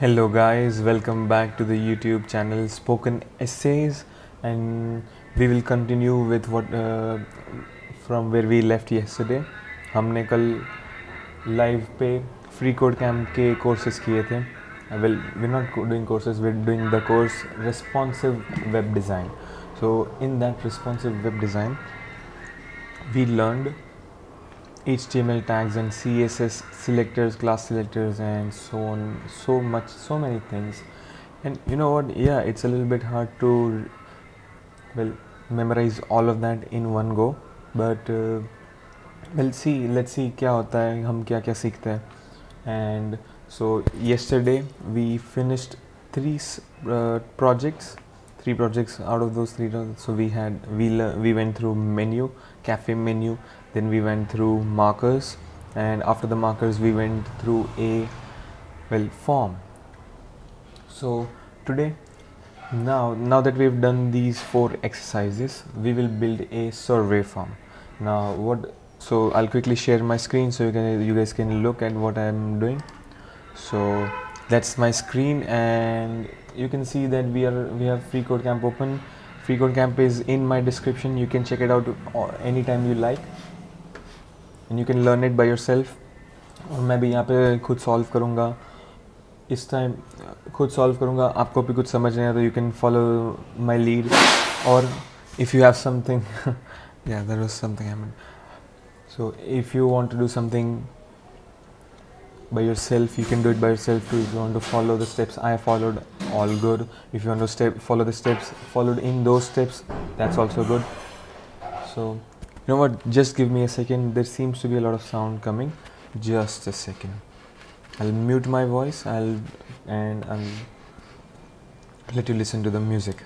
Hello guys, welcome back to the YouTube channel Spoken Essays, and we will continue with what from where we left yesterday. हमने कल live पे free code camp के courses किए थे. Well, we're not doing courses, we're doing the course responsive web design. So in that responsive web design, we learned HTML tags and CSS selectors, class selectors, and so on, so many things. And you know what, yeah, it's a little bit hard to memorize all of that in one go, but let's see क्या होता है, हम क्या क्या सीखते हैं. And so yesterday we finished three projects out of those three. So we went through menu, cafe menu, then we went through markers, and after the markers we went through a form. So today, now that we've done these 4 exercises, we will build a survey form. So I'll quickly share my screen so you guys can look at what I'm doing. So that's my screen, and you can see that we have freeCodeCamp open. freeCodeCamp is in my description. You can check it out anytime you like, and you can learn it by yourself. और मैं भी यहाँ पे खुद solve करूँगा, इस time खुद solve करूँगा. आपको भी कुछ समझ नहीं आया तो you can follow my lead, और if you have something yeah, there was something happened. So if you want to do something by yourself, you can do it by yourself too. If you want to follow the steps I followed, all good. If you want to follow the steps followed in those steps, that's also good. So you know what, just give me a second. There seems to be a lot of sound coming. Just a second. I'll mute my voice. I'll let you listen to the music.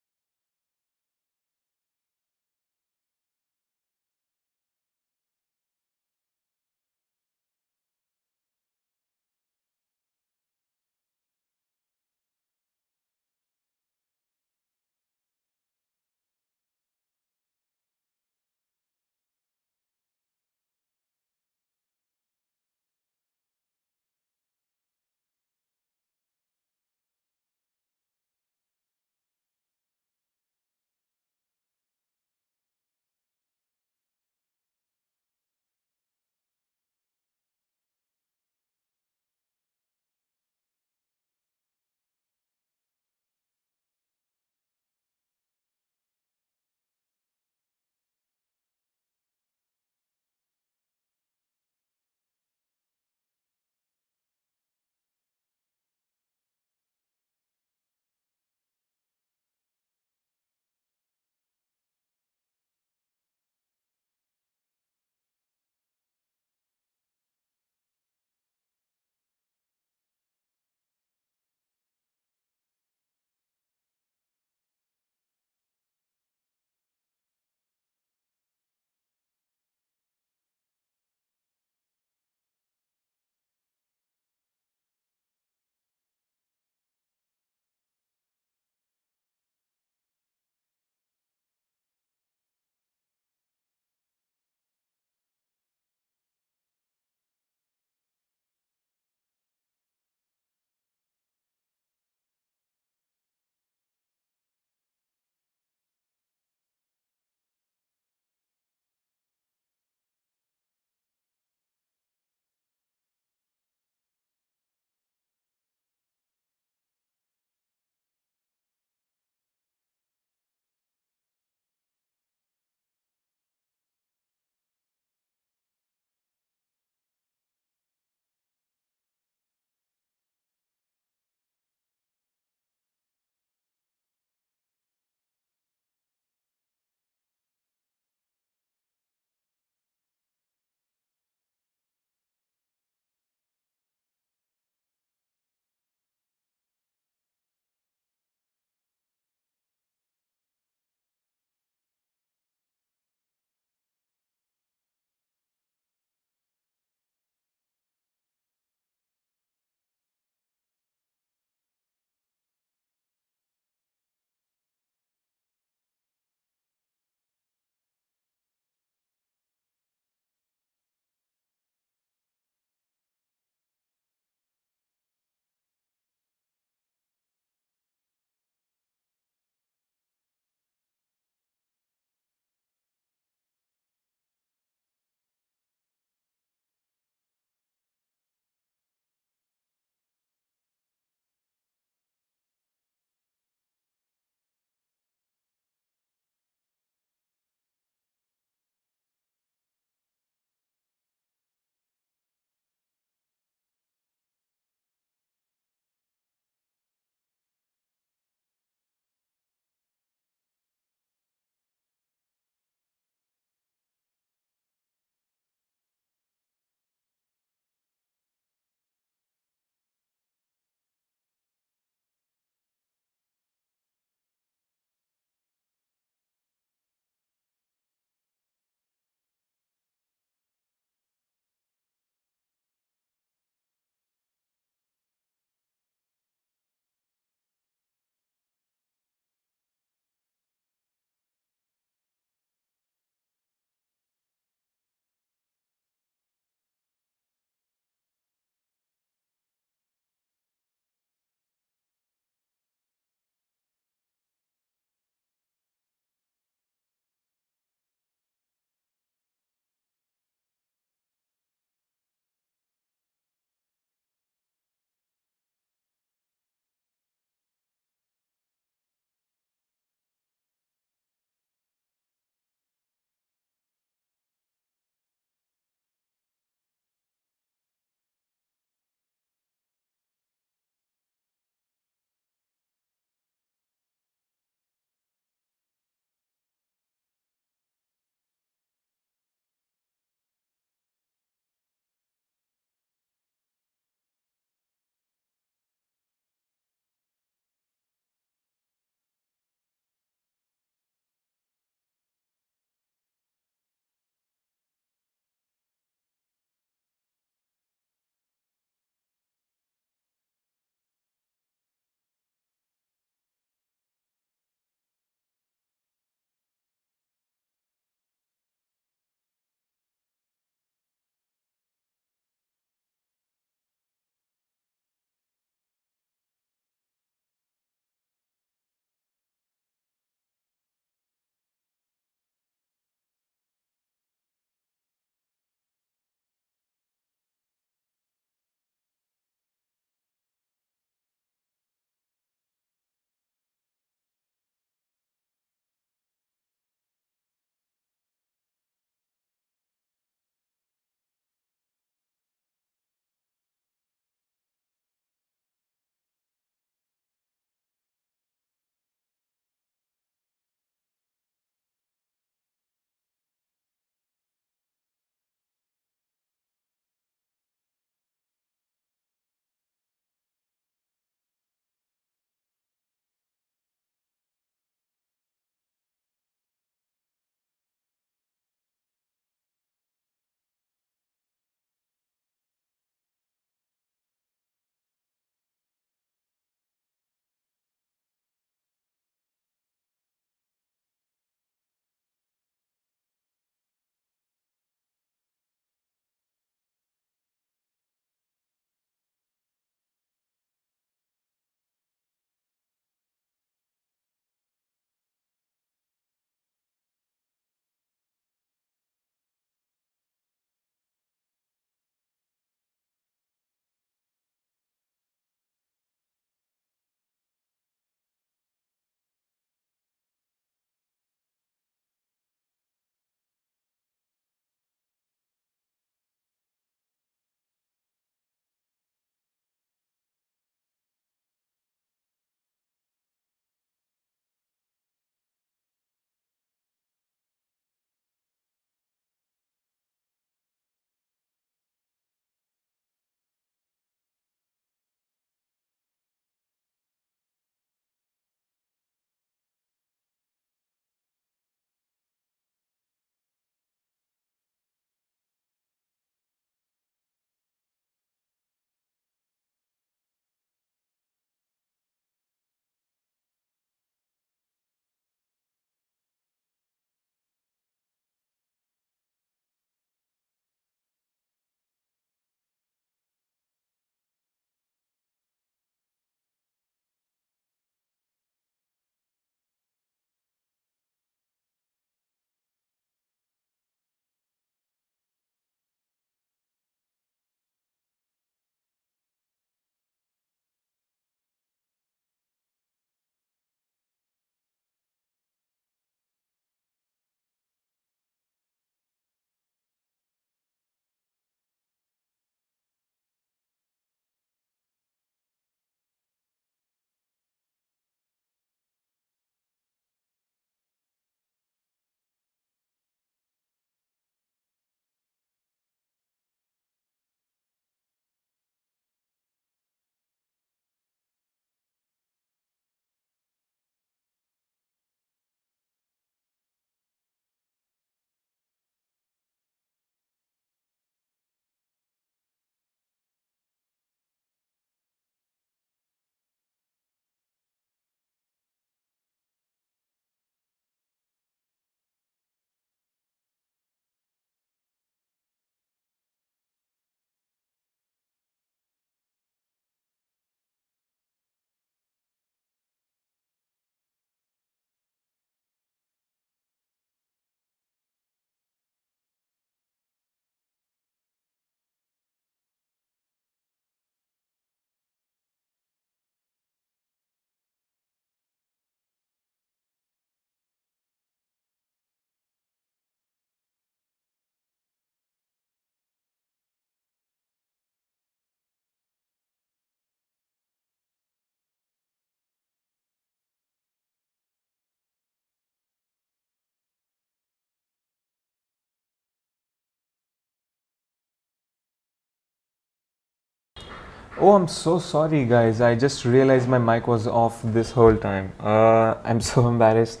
Oh, I'm so sorry, guys. I just realized my mic was off this whole time. I'm so embarrassed.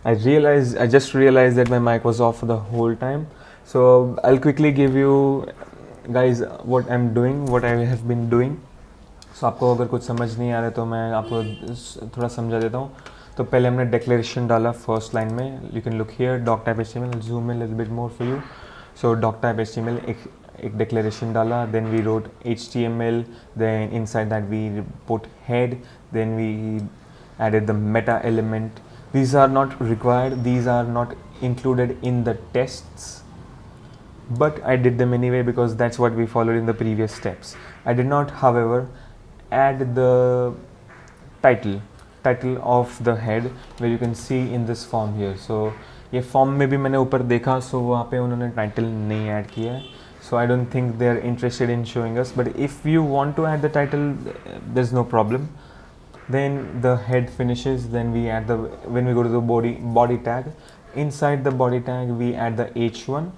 I just realized that my mic was off the whole time. So I'll quickly give you, guys, what I'm doing, what I have been doing. So आपको अगर कुछ समझ नहीं आ रहा है तो मैं आपको थोड़ा समझा देता हूँ. तो पहले हमने declaration डाला first line में. You can look here, doc type HTML. I'll zoom in a little bit more for you. So doc type HTML एक declaration डाला. Then we wrote HTML. Then inside that we put head. Then we added the meta element. These are not required. These are not included in the tests. But I did them anyway because that's what we followed in the previous steps. I did not, however, add the title of the head where you can see in this form here. So ये form में भी मैंने ऊपर देखा, so वहाँ पे उन्होंने title नहीं add किया है. So I don't think they are interested in showing us. But if you want to add the title, there's no problem. Then the head finishes. Then we add when we go to the body tag. Inside the body tag we add the h1.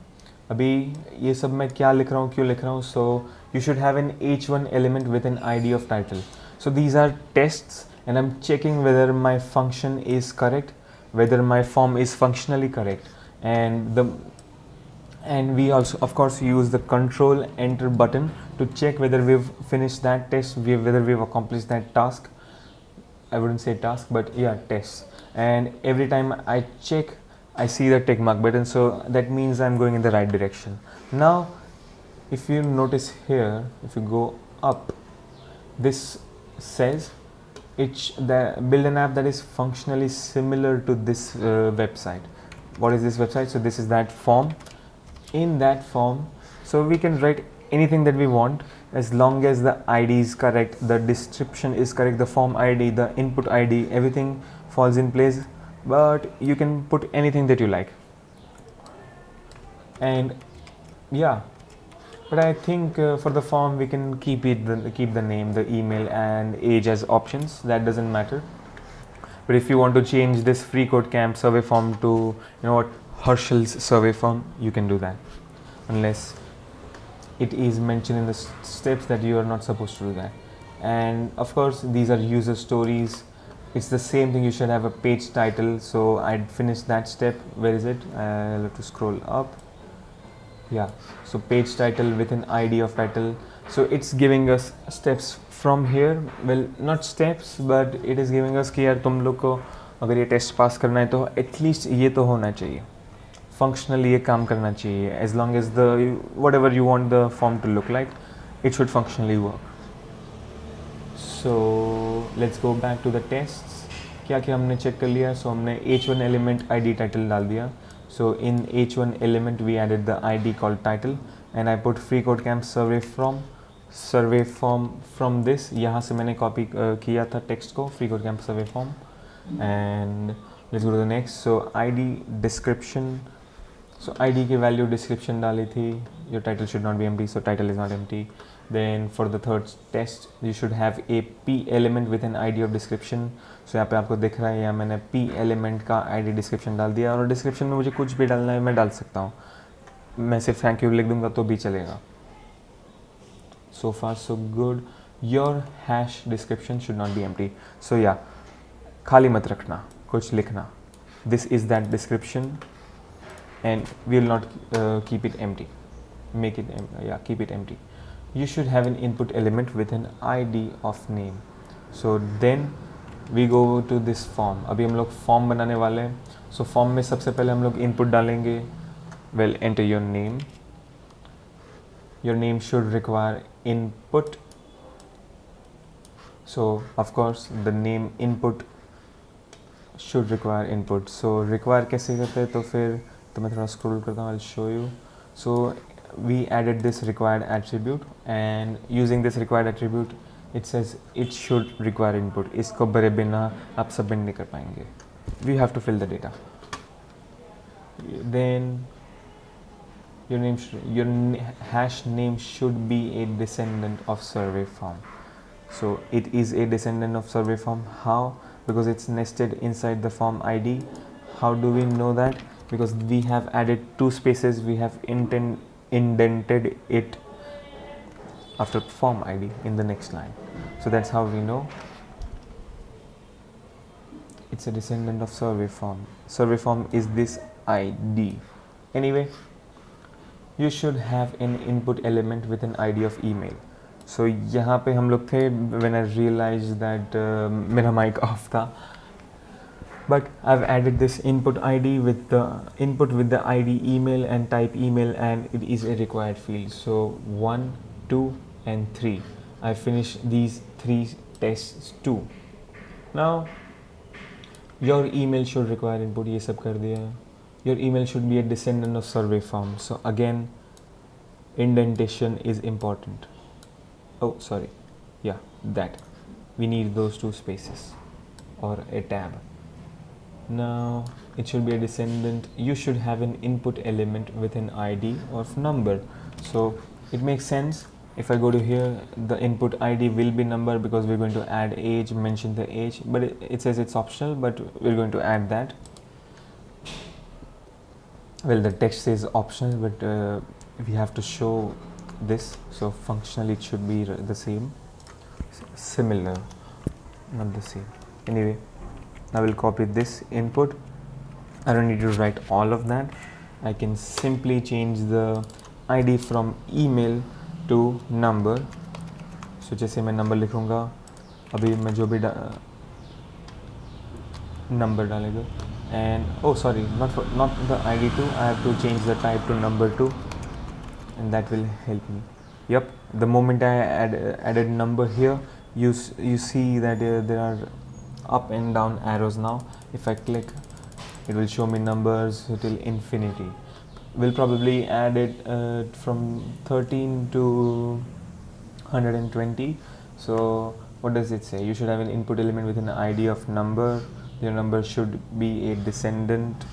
अभी ये सब मैं क्या लिख रहा हूँ, क्यों लिख रहा हूँ? So you should have an h1 element with an id of title. So these are tests and I'm checking whether my function is correct, whether my form is functionally correct, and we also of course use the control enter button to check whether we've finished that test, whether we've accomplished that task. I wouldn't say task, but yeah, test. And every time I check, I see the tick mark button, so that means I'm going in the right direction. Now if you notice here, if you go up, this says build an app that is functionally similar to this website. What is this website? So this is that form. In that form, so we can write anything that we want as long as the ID is correct, the description is correct, the form ID, the input ID, everything falls in place. But you can put anything that you like. And yeah, but I think for the form we can keep the name, the email and age as options. That doesn't matter. But if you want to change this freeCodeCamp survey form to, Herschel's survey form, you can do that, unless it is mentioned in the steps that you are not supposed to do that. And of course these are user stories. It's the same thing. You should have a page title. So I'd finished that step. Where is it? I'll have to scroll up. Yeah, so page title with an ID of title. So it's giving us steps from here. Well, not steps, but it is giving us कि यार तुम लोग को अगर ये test pass करना है तो एटलीस्ट ये तो होना चाहिए, फंक्शनली ये काम करना चाहिए. As long as the whatever you want the form to look like, it should functionally work. So let's go back to the tests. क्या क्या हमने चेक कर लिया? सो हमने h1 एलिमेंट id टाइटल डाल दिया. So in h1 element we added the id called title and I put freeCodeCamp survey form from this. यहाँ से मैंने copy किया था text को, freeCodeCamp survey form. And let's go to the next. So id description. So id की value description डाली थी. Your title should not be empty, so title is not empty. Then for the third test you should have a p element with an id of description. So यहाँ पे आपको दिख रहा है, यहाँ मैंने p element का id description डाल दिया. और description में मुझे कुछ भी डालना है मैं डाल सकता हूँ. मैं सिर्फ thank you लिख दूँगा तो भी चलेगा. So far so good. Your hash description should not be empty. So yeah, खाली मत रखना, कुछ लिखना. This is that description and we will not keep it empty. Make it keep it empty. You should have an input element with an id of name. So then we go to this form. अभी हम लोग form बनाने वाले हैं. So form में सबसे पहले हम लोग input डालेंगे. Well, enter your name. Your name should require input. So of course the name input should require input. So require कैसे करते हैं? तो फिर तो मैं थोड़ा scroll करता हूँ. I'll show you. So we added this required attribute and using this required attribute it says it should require input. इसको भरे बिना आप सबमिट नहीं कर पाएंगे. We have to fill the data. Then your hash name should be a descendant of survey form. So it is a descendant of survey form. How? Because it's nested inside the form ID. How do we know that? Because we have added two spaces. We have indented it after form ID in the next line. So that's how we know it's a descendant of survey form. Survey form is this ID. Anyway, you should have an input element with an ID of email. So यहाँ पे हम लोग थे when I realized that मेरा mic off था, but I've added this input ID with the ID email and type email, and it is a required field. So 1, 2 and 3. I finished these 3 tests too. Now your email should require input. ये सब कर दिया. Your email should be a descendant of survey form. So again, indentation is important. Oh, sorry. Yeah, that. We need those 2 spaces or a tab. Now it should be a descendant. You should have an input element with an ID of number. So it makes sense. If I go to here, the input ID will be number because we're going to add age, mention the age, but it says it's optional, but we're going to add that. Well, the text says optional, but we have to show this, so functionally it should be the same, similar, not the same. Anyway, I will copy this input. I don't need to write all of that. I can simply change the ID from email to number. So जैसे मैं number लिखूँगा, अभी मैं जो भी number डालेगा, and oh sorry, not the ID too. I have to change the type to number too, and that will help me. Yep, the moment I added number here, you see that there are up and down arrows now. If I click, it will show me numbers till infinity. We'll probably add it from 13 to 120. So what does it say? You should have an input element with an ID of number. Your number should be a descendant.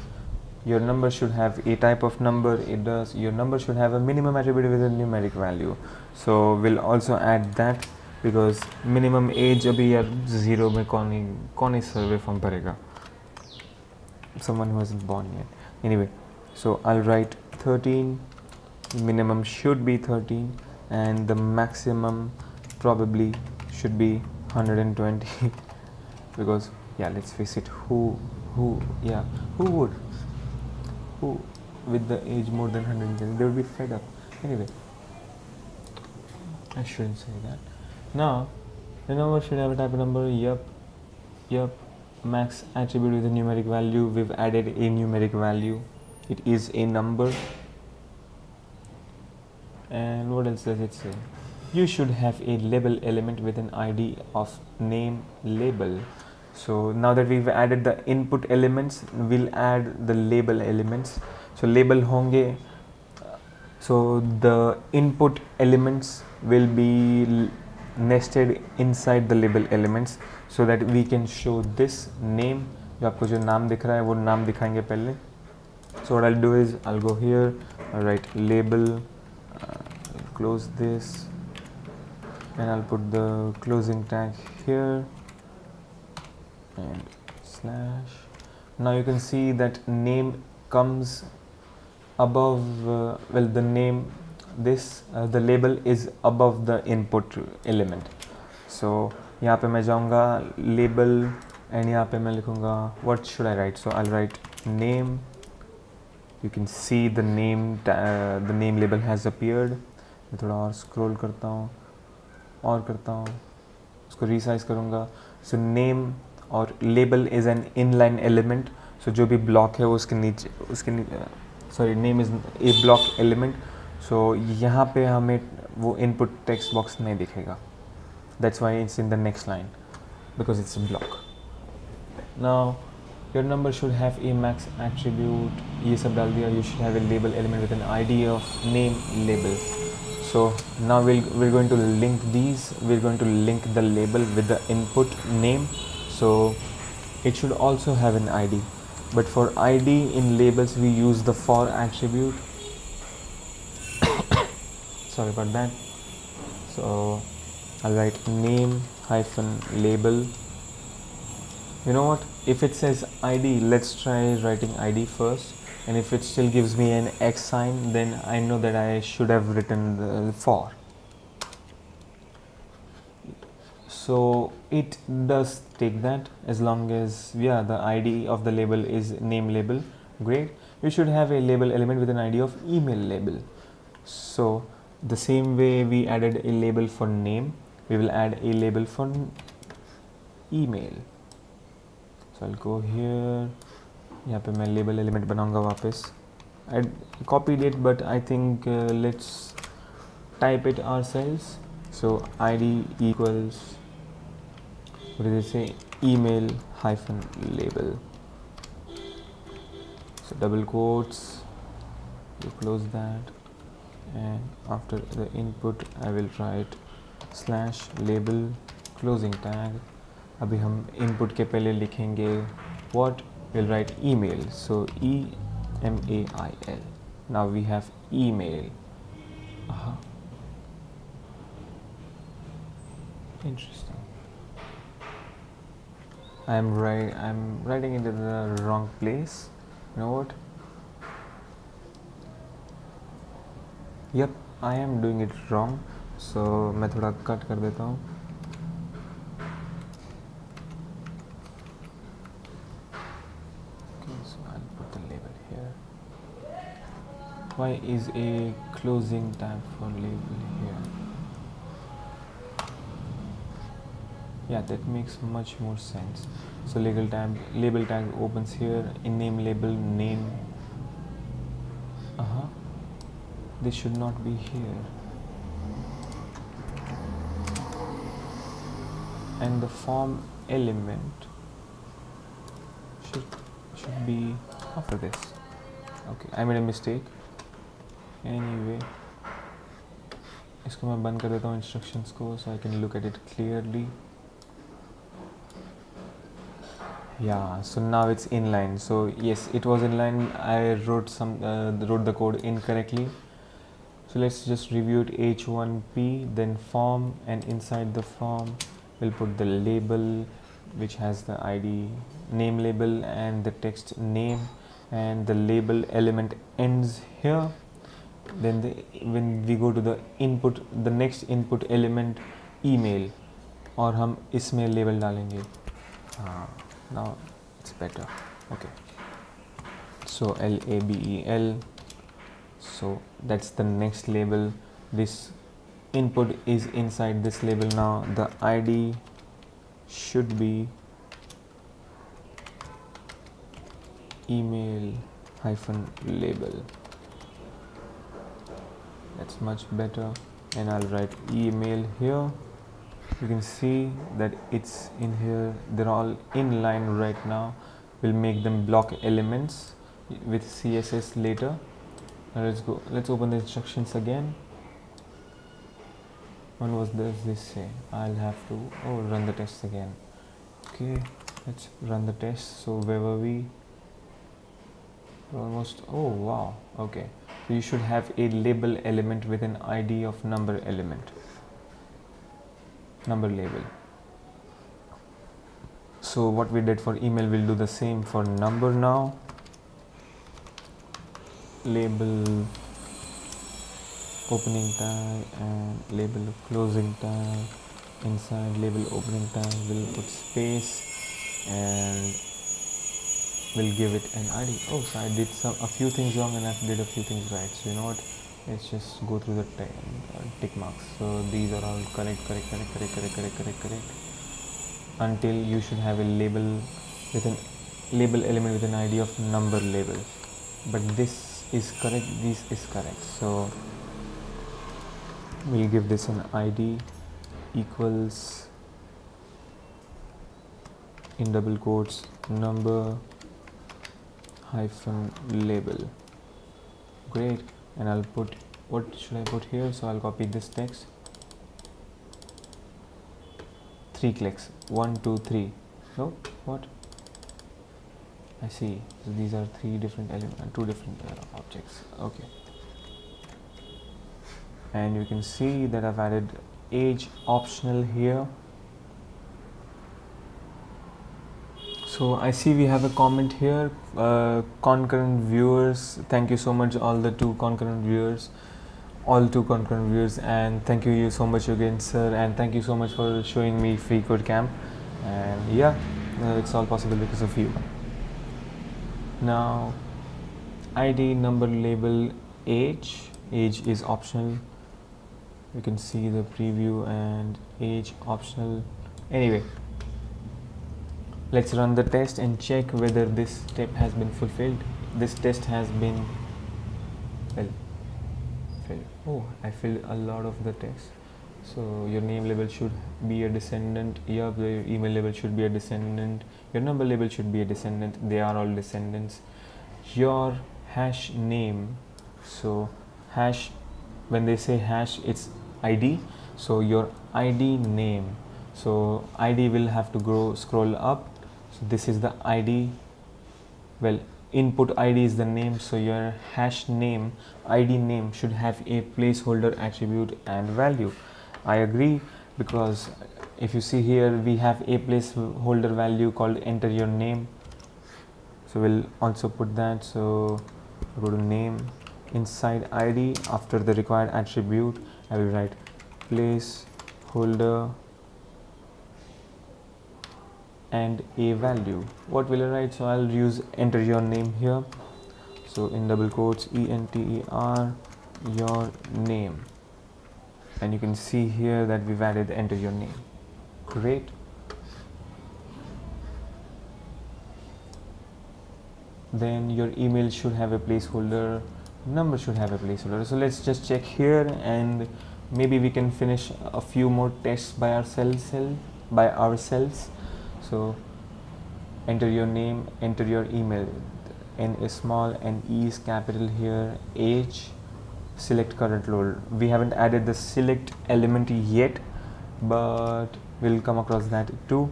Your number should have a type of number. It does. Your number should have a minimum attribute with a numeric value. So we'll also add that, because minimum age अभी यार 0 में कौन ही survey form भरेगा? Someone who hasn't born yet. Anyway, so I'll write 13. Minimum should be 13, and the maximum probably should be 120. Because yeah, let's face it, who with the age more than 110, they would be fed up. Anyway, I shouldn't say that. Now the number should have a type of number. Yep. Max attribute with a numeric value. We've added a numeric value. It is a number. And what else does it say? You should have a label element with an ID of name label. So now that we've added the input elements, we'll add the label elements. So label honge. So the input elements will be nested inside the label elements, so that we can show this name. जो आपको जो नाम दिख रहा है वो नाम दिखाएंगे पहले. So what I'll do is I'll go here, I'll write label, close this, and I'll put the closing tag here and slash. Now you can see that name comes above, the name, the label is above the input element. So यहाँ पे मैं जाऊँगा label, and यहाँ पे मैं लिखूँगा, what should I write? So I'll write name. You can see the name label has appeared. मैं थोड़ा और scroll करता हूँ, उसको resize करूँगा. So name और label is an inline element. So जो भी block है वो उसके नीचे sorry, name is a block element. So यहाँ पे हमें वो input text box नहीं दिखेगा. That's why it's in the next line, because it's a block. Now your number should have a max attribute. ये सब डाल दिया. You should have a label element with an ID of name label. So now we're going to link these. We're going to link the label with the input name. So it should also have an ID. But for ID in labels we use the for attribute. Sorry about that. So I'll write name hyphen label. You know what? If it says ID, let's try writing ID first. And if it still gives me an X sign, then I know that I should have written the for. So it does take that, as long as the ID of the label is name label. Great. You should have a label element with an ID of email label. So the same way we added a label for name, we will add a label for email. So I'll go here, यहाँ पे मैं label element बनाऊंगा वापस. I copied it, but I think let's type it ourselves. So ID equals, what does it say, email hyphen label. So double quotes, you close that, and after the input I will write slash label closing tag. अभी हम input के पहले लिखेंगे what, we'll write email. So email. Now we have email. Interesting. I'm writing into the wrong place. You know what? Yep, I am doing it wrong. So मैं थोड़ा cut कर देता हूँ. Okay, so I'll put the label here. Why is a closing tag for label here? Yeah, that makes much more sense. So label tag opens here, in name label name. This should not be here. And the form element should be after this. Okay, I made a mistake. Anyway, इसको मैं बंद कर देता हूँ instructions को, so I can look at it clearly. Yeah, so now it's inline. So yes, it was inline. I wrote the code incorrectly. So let's just review it. H1P, then form, and inside the form we'll put the label, which has the ID name label and the text name, and the label element ends here. Then when we go to the input, the next input element email, और हम इसमें label डालेंगे. Now it's better. Okay, so label, so that's the next label. This input is inside this label. Now the ID should be email hyphen label. That's much better, and I'll write email here. You can see that it's in here. They're all in line right now. We'll make them block elements with CSS later. Now let's open the instructions again. What was this say? I'll have to run the test again. Okay, let's run the test. So where were we? Almost. Oh wow. Okay, so you should have a label element with an ID of number element, number label. So what we did for email, we'll do the same for number now. Label opening tag and label closing tag. Inside label opening tag we'll put space and we'll give it an ID. Oh, so I did a few things wrong and I did a few things right. So you know what? Let's just go through the tick marks. So these are all correct, until you should have a label with an label element with an ID of number label. But this is correct, this is correct. So we'll give this an ID equals, in double quotes, number hyphen label. Great. And I'll put, what should I put here? So I'll copy this text. 3 clicks. 1, 2, 3. No, what? I see. So these are 3 different elements, 2 different objects. Okay. And you can see that I've added age optional here. So I see we have a comment here, concurrent viewers. Thank you so much, all the 2 concurrent viewers. all two concurrent viewers, and thank you so much again, sir, and thank you so much for showing me freeCodeCamp. And yeah, it's all possible because of you. Now, ID, number, label, age is optional. You can see the preview, and age optional. Anyway, let's run the test and check whether this step has been fulfilled. This test has been filled. Oh, I filled a lot of the text. So your name label should be a descendant. Your email label should be a descendant. Your number label should be a descendant. They are all descendants. Your hash name. So hash, when they say hash, it's ID. So your ID name. So ID will have to scroll up. So this is the ID. Well, input ID is the name, so your hash name, ID name, should have a placeholder attribute and value. I agree, because if you see here, we have a placeholder value called enter your name. So we'll also put that. So go to name, inside ID, after the required attribute, I will write placeholder and a value. What will I write? So I'll use enter your name here. So in double quotes, ENTER your name, and you can see here that we've added enter your name. Great. Then your email should have a placeholder, number should have a placeholder. So let's just check here, and maybe we can finish a few more tests by ourselves. So enter your name, enter your email. N is small and E is capital here. Age, select current role. We haven't added the select element yet, but we'll come across that too.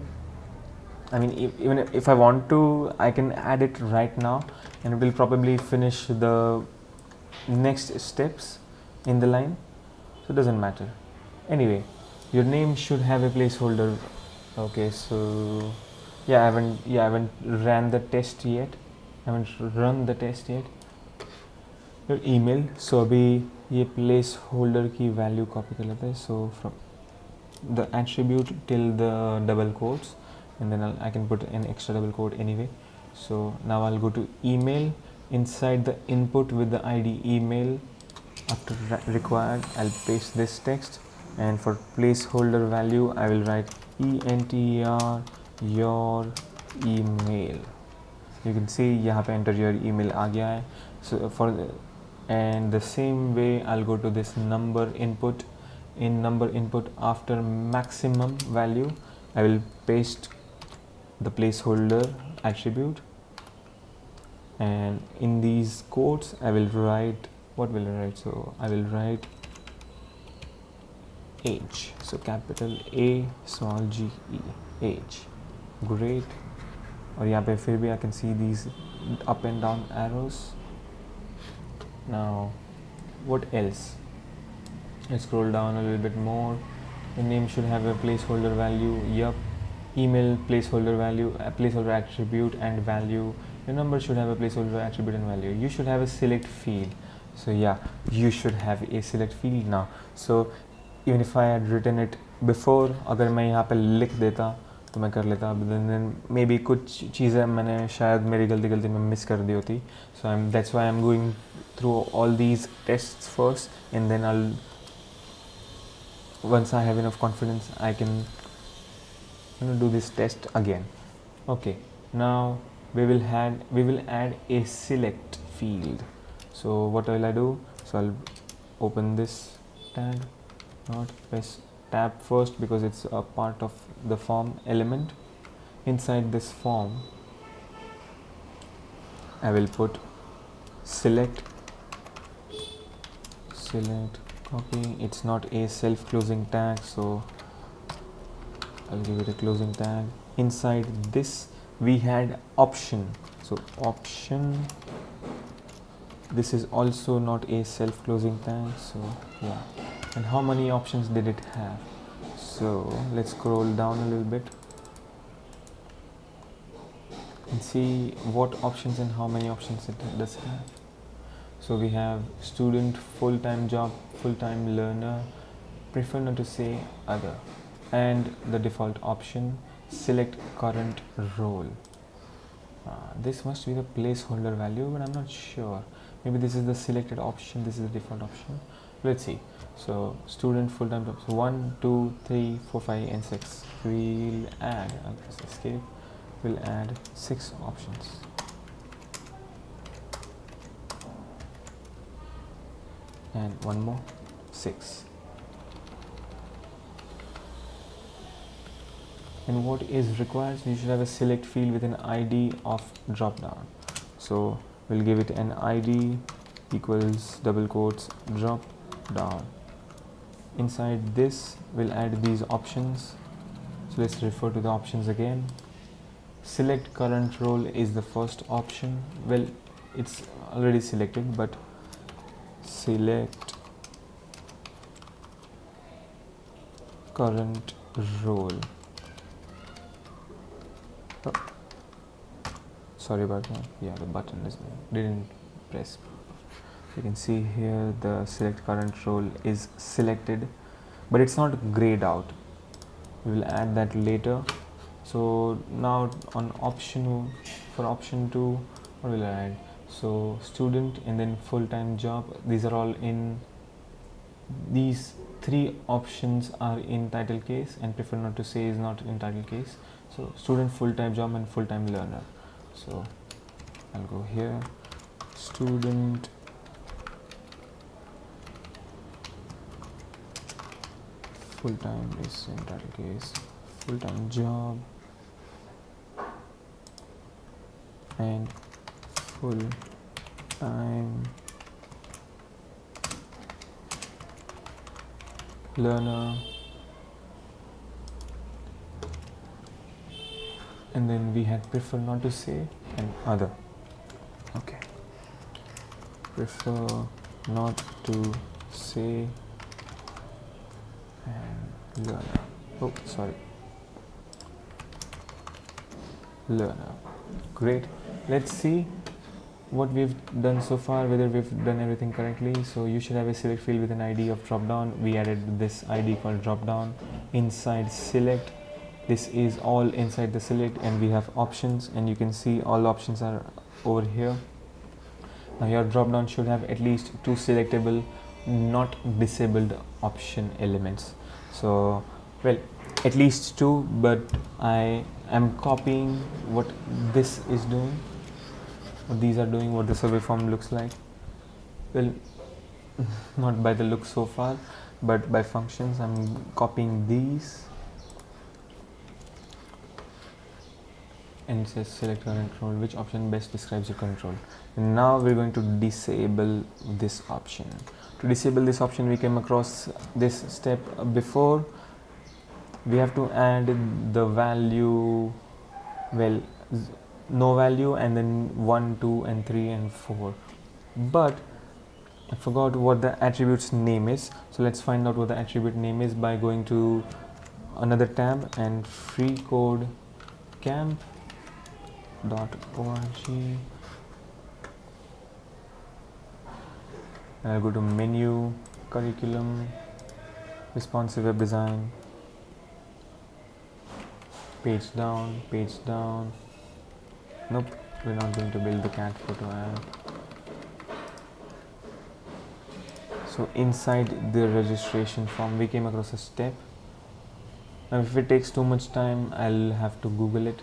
I mean, even if I want to, I can add it right now, and it will probably finish the next steps in the line, so it doesn't matter. Anyway, your name should have a placeholder. Okay, so yeah, I haven't run the test yet. Your email, so अभी ये placeholder की value copy कर लेते हैं. So from the attribute till the double quotes, and then I can put an extra double quote anyway. So now I'll go to email. Inside the input with the ID email, after required, I'll paste this text, and for placeholder value, I will write ENTER your email. You can see यहाँ पे enter your email आ गया है. So for the, and the same way, I'll go to this number input. In number input, after maximum value, I will paste the placeholder attribute, and in these quotes I will write, what will I write? So I will write age, so capital A small g e, age. Great. और यहाँ पे फिर भी I can see these up and down arrows. Now what else? Let's scroll down a little bit more. The name should have a placeholder value. Yup. Email placeholder value, a placeholder attribute and value. Your number should have a placeholder attribute and value. You should have a select field. So yeah, you should have a select field now. So even if I had written it before, अगर मैं यहाँ पे लिख देता तो मैं कर लेता. Then maybe कुछ चीज़ें मैंने शायद मेरी गलती में मिस कर दी होती. So that's why I'm going through all these tests first, and then once I have enough confidence, I can do this test again. Okay, now we will add a select field. So what will I do? So I'll open this tag, not press tab first because it's a part of the form element. Inside this form, I will put select copy. It's not a self closing tag, so I'll give it a closing tag. Inside this we had option. So option, this is also not a self closing tag. So yeah. And how many options did it have? So let's scroll down a little bit and see what options and how many options it does have. So we have student, full-time job, full-time learner, prefer not to say other, and the default option, select current role. This must be the placeholder value, but I'm not sure. Maybe this is the selected option, this is the default option. Let's see. So student full-time jobs, 1, 2, 3, 4, 5 and 6. We'll add, I'll press escape, we'll add 6 options. And one more, 6. And what is required, so you should have a select field with an ID of drop down. So we'll give it an ID equals double quotes drop down. Inside this we'll add these options. So let's refer to the options again. Select current role is the first option. Well, it's already selected, but select current role. Oh, sorry about that. Yeah, the button didn't press. You can see here the select current role is selected, but it's not grayed out. We will add that later. So now on option, for option 2, what will I add? So student and then full-time job. These are all in, these 3 options are in title case, and prefer not to say is not in title case. So student, full-time job and full-time learner. So I'll go here, student, full-time is in title case, full-time job and full-time learner, and then we had prefer not to say and other. Okay, prefer not to say and learner. Oh, sorry, learner. Great. Let's see what we've done so far, whether we've done everything correctly. So you should have a select field with an ID of drop down. We added this ID called drop down. Inside select, this is all inside the select, and we have options, and you can see all options are over here. Now your drop down should have at least 2 selectable, not disabled option elements. So well, at least 2, but I am copying what this is doing, what these are doing, what the survey form looks like. Well, not by the look so far, but by functions. I'm copying these, and it says select current role, which option best describes your control. And now we're going to disable this option. To disable this option, we came across this step before. We have to add the value, well, no value, and then 1, 2 and 3 and 4, but I forgot what the attribute's name is. So let's find out what the attribute name is by going to another tab and freeCodeCamp.org, and I'll go to menu, curriculum, responsive web design, page down, page down. Nope, we're not going to build the cat photo app. So inside the registration form, we came across a step. Now if it takes too much time, I'll have to Google it.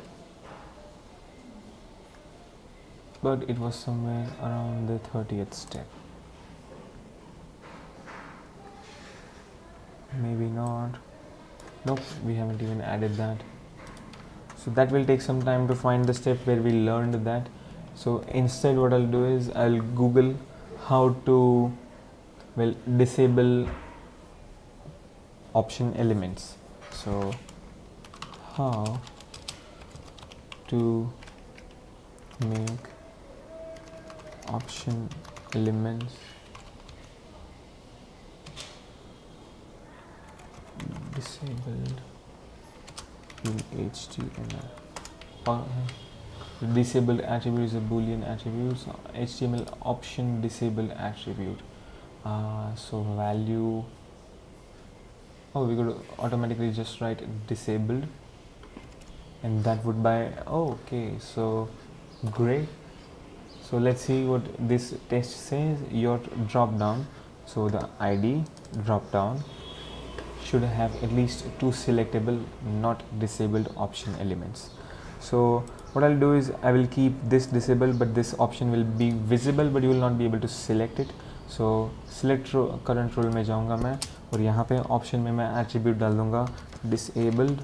But it was somewhere around the 30th step. Maybe not. Nope, we haven't even added that. So that will take some time to find the step where we learned that. So instead what I'll do is I'll Google how to, well, disable option elements. So how to make option elements disabled in HTML. Disabled attribute is a boolean attribute. So HTML option disabled attribute. So value, oh, we could automatically just write disabled, and that would by, oh, okay, so great. So let's see what this test says. Your drop down, so the ID drop down should have at least 2 selectable not disabled option elements. So what I'll do is I will keep this disabled, but this option will be visible, but you will not be able to select it. So select current role में जाऊँगा मैं, और यहाँ पे option में मैं attribute डाल दूँगा disabled.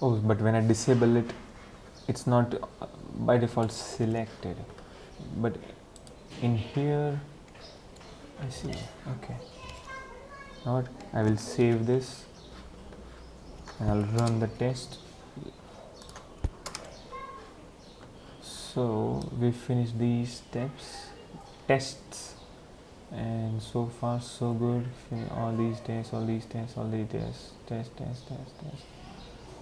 Oh, but when I disable it, it's not by default selected, but in here I see. Okay, now what, I will save this and I'll run the test. So we finished these tests, and so far so good. All these tests.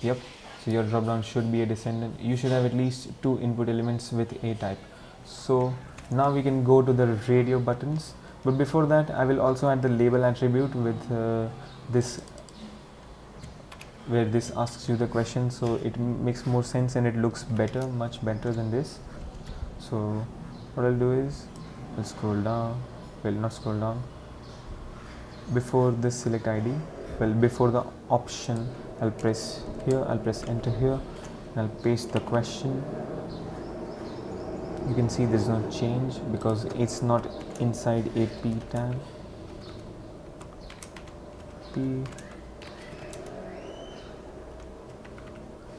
Yep. So your drop down should be a descendant. You should have at least 2 input elements with a type. So now we can go to the radio buttons, but before that I will also add the label attribute with this, where this asks you the question, so it makes more sense and it looks better, much better than this. So what I'll do is I'll scroll down, well, not scroll down, before the select ID, well, before the option, I'll press here, I'll press enter here, and I'll paste the question. You can see there's no change because it's not inside a P tag. P.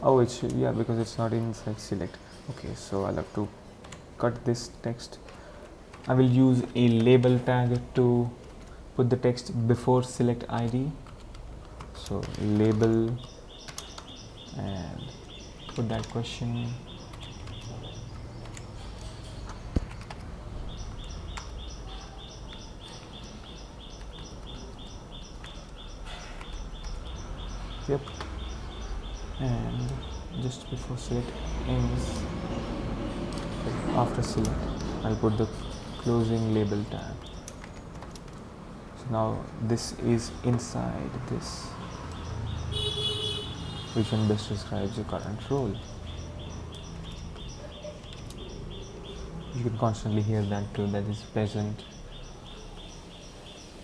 Oh, it should, yeah, because it's not inside select. Okay, so I'll have to cut this text. I will use a label tag to put the text before select ID. So label and put that question. Yep. And just before select ends, after select, I'll put the closing label tag. So now this is inside this. Which one best describes your current role? You can constantly hear that too, that is pleasant.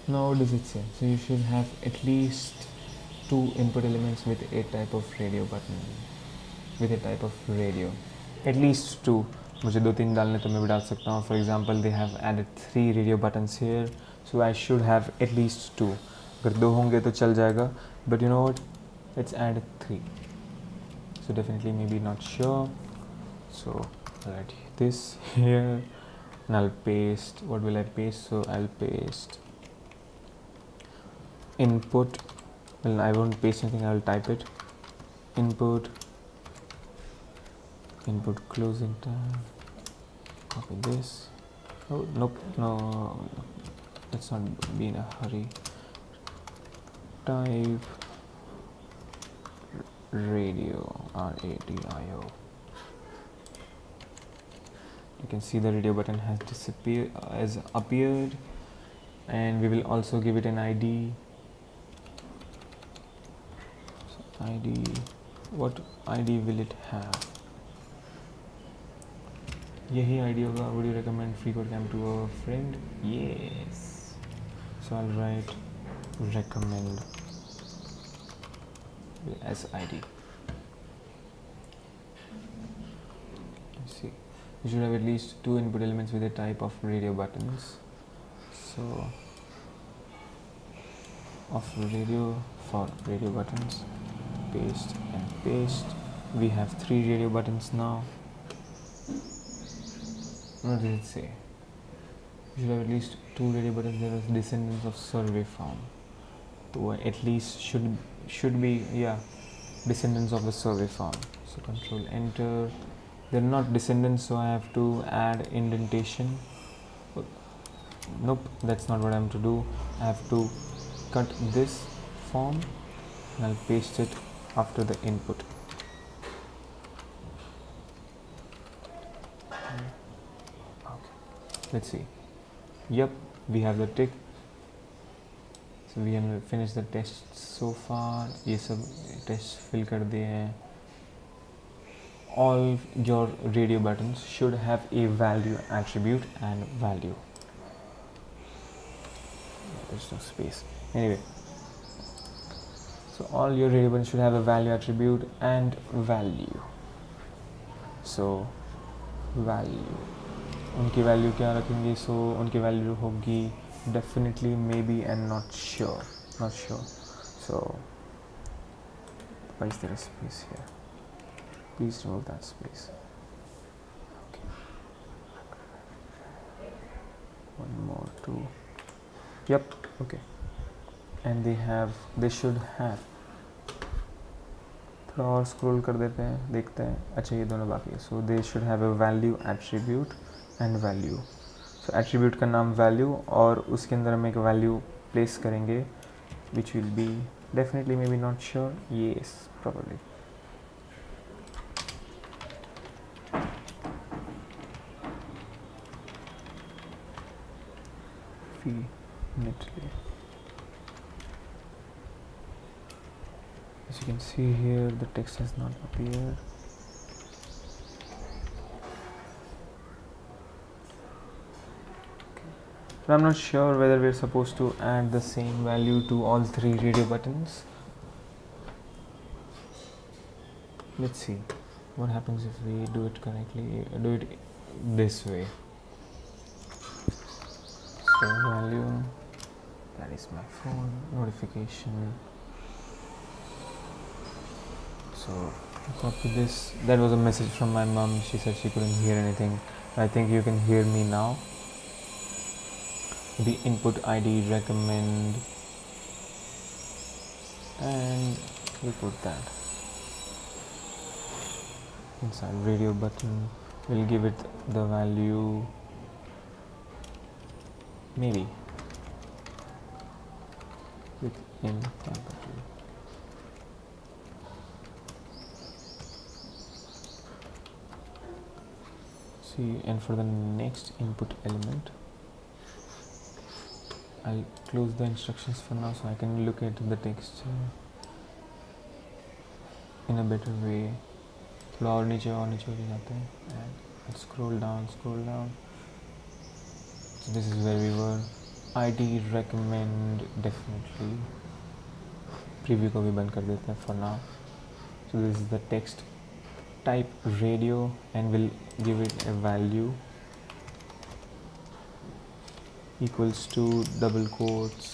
Now what does it say? So you should have at least 2 input elements with a type of radio button. With a type of radio. At least 2. मुझे 2-3 डालने तो मैं भी डाल सकता हूँ. For example, they have added 3 radio buttons here. So I should have at least 2. अगर 2 होंगे तो चल जाएगा. But you know what? Let's add 3. So definitely maybe not sure. So I'll write this here and I'll paste. What will I paste? So I'll paste input. Well, I won't paste anything, I'll type it. Input closing tag. Copy this. Oh, nope, no, let's not be in a hurry. Type radio, radio. You can see the radio button has appeared, and we will also give it an ID. So ID, what ID will it have? यही ID होगा. Would you recommend freeCodeCamp to a friend? Yes. So I'll write recommend as ID. Let's see. You should have at least 2 input elements with a type of radio buttons. So of radio for radio buttons, paste and paste. We have 3 radio buttons now. What does it say? You should have at least 2 radio buttons. There is descendants of survey form. So at least should be, yeah, descendants of the survey form. So control enter. They're not descendants, so I have to add indentation. Nope, that's not what I have to do. I have to cut this form and I'll paste it after the input. Okay, let's see. Yep, we have the tick. So we have finished the tests so far. ये सब tests fill कर दिए हैं. All your radio buttons should have a value attribute and value. There's no space. Anyway, so all your radio buttons should have a value attribute and value. So value, उनकी value क्या रखेंगे? So उनकी value होगी definitely, maybe and not sure. Not sure. So why is there a space here? Please remove that space. Okay. One more, two. Yep. Okay. And they should have. थोड़ा और scroll कर देते हैं, देखते हैं. अच्छा, ये दोनों बाकी है. So they should have a value attribute and value. So attribute का नाम value और उसके अंदर हम एक value place करेंगे which will be definitely, maybe, not sure. Yes, probably. Definitely. As you can see here, the text has not appeared. But I'm not sure whether we're supposed to add the same value to all three radio buttons. Let's see what happens if we do it correctly, do it this way. So value, that is my phone notification. So copy this. That was a message from my mom. She said she couldn't hear anything. I think you can hear me now. The input ID recommend, and we put that inside radio button. We'll give it the value, maybe, within capital. See, and for the next input element, I'll close the instructions for now so I can look at the text in a better way. थोड़ा और नीचे हो जाते हैं. And scroll down. So this is where we were. ID recommend, definitely. Preview को भी बंद कर देते हैं for now. So this is the text. Type radio and we'll give it a value equals to double quotes,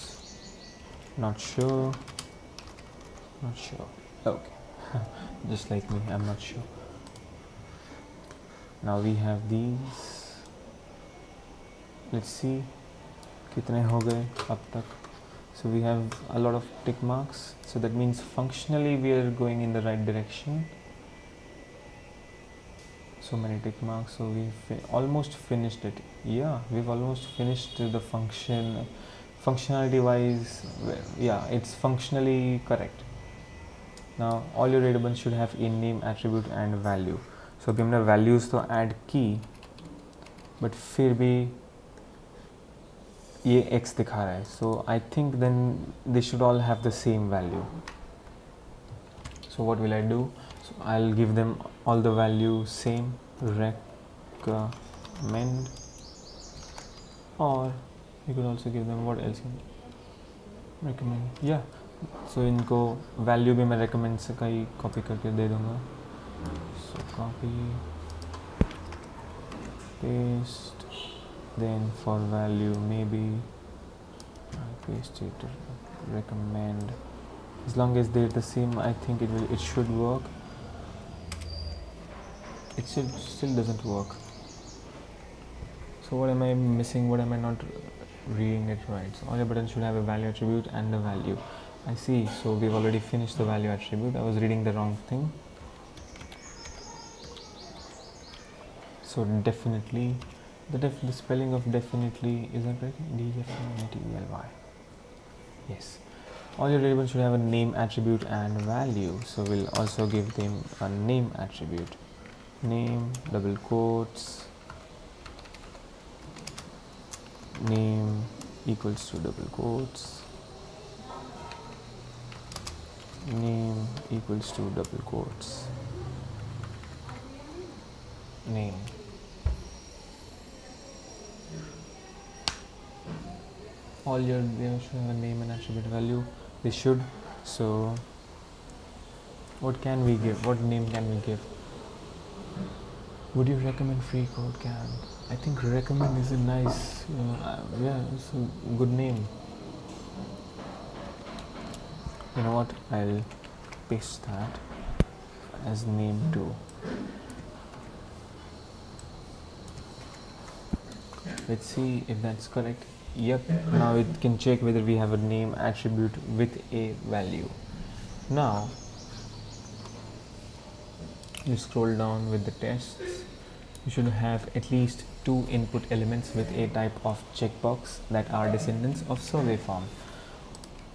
not sure. Okay. Just like me, I'm not sure. Now we have these. Let's see कितने हो गए अब तक. So we have a lot of tick marks, so that means functionally we are going in the right direction. So many tick marks, so we've almost finished it. Yeah, we've almost finished the function. Functionality wise, yeah, it's functionally correct. Now all your radio buttons should have a name, attribute and value. So अभी हमने values तो add की, but फिर भी ये x दिखा रहा है. So I think then they should all have the same value. So what will I do? So I'll give them all the value same, recommend, or you could also give them what else? Recommend. Yeah. So इनको value भी मैं recommend से का ही copy करके दे दूँगा. So copy, paste, then for value maybe I paste it, recommend. As long as they're the same, I think it should work. It still doesn't work. So what am I missing? What am I not reading it right? So all your buttons should have a value attribute and a value. I see. So we've already finished the value attribute. I was reading the wrong thing. So definitely, the spelling of definitely isn't right. D-E-F-I-N-I-T-E-L-Y. Yes. All your variables should have a name, attribute and value. So we'll also give them a name attribute. Name, double quotes, name equals to double quotes, name equals to double quotes, name. All your they should have a name and attribute value. They should. So what can we give? What name can we give? Would you recommend freeCodeCamp? I think recommend is a nice, yeah, it's a good name. You know what? I'll paste that as name too. Let's see if that's correct. Yep, now it can check whether we have a name attribute with a value. Now you scroll down with the tests. You should have at least 2 input elements with a type of checkbox that are descendants of survey form.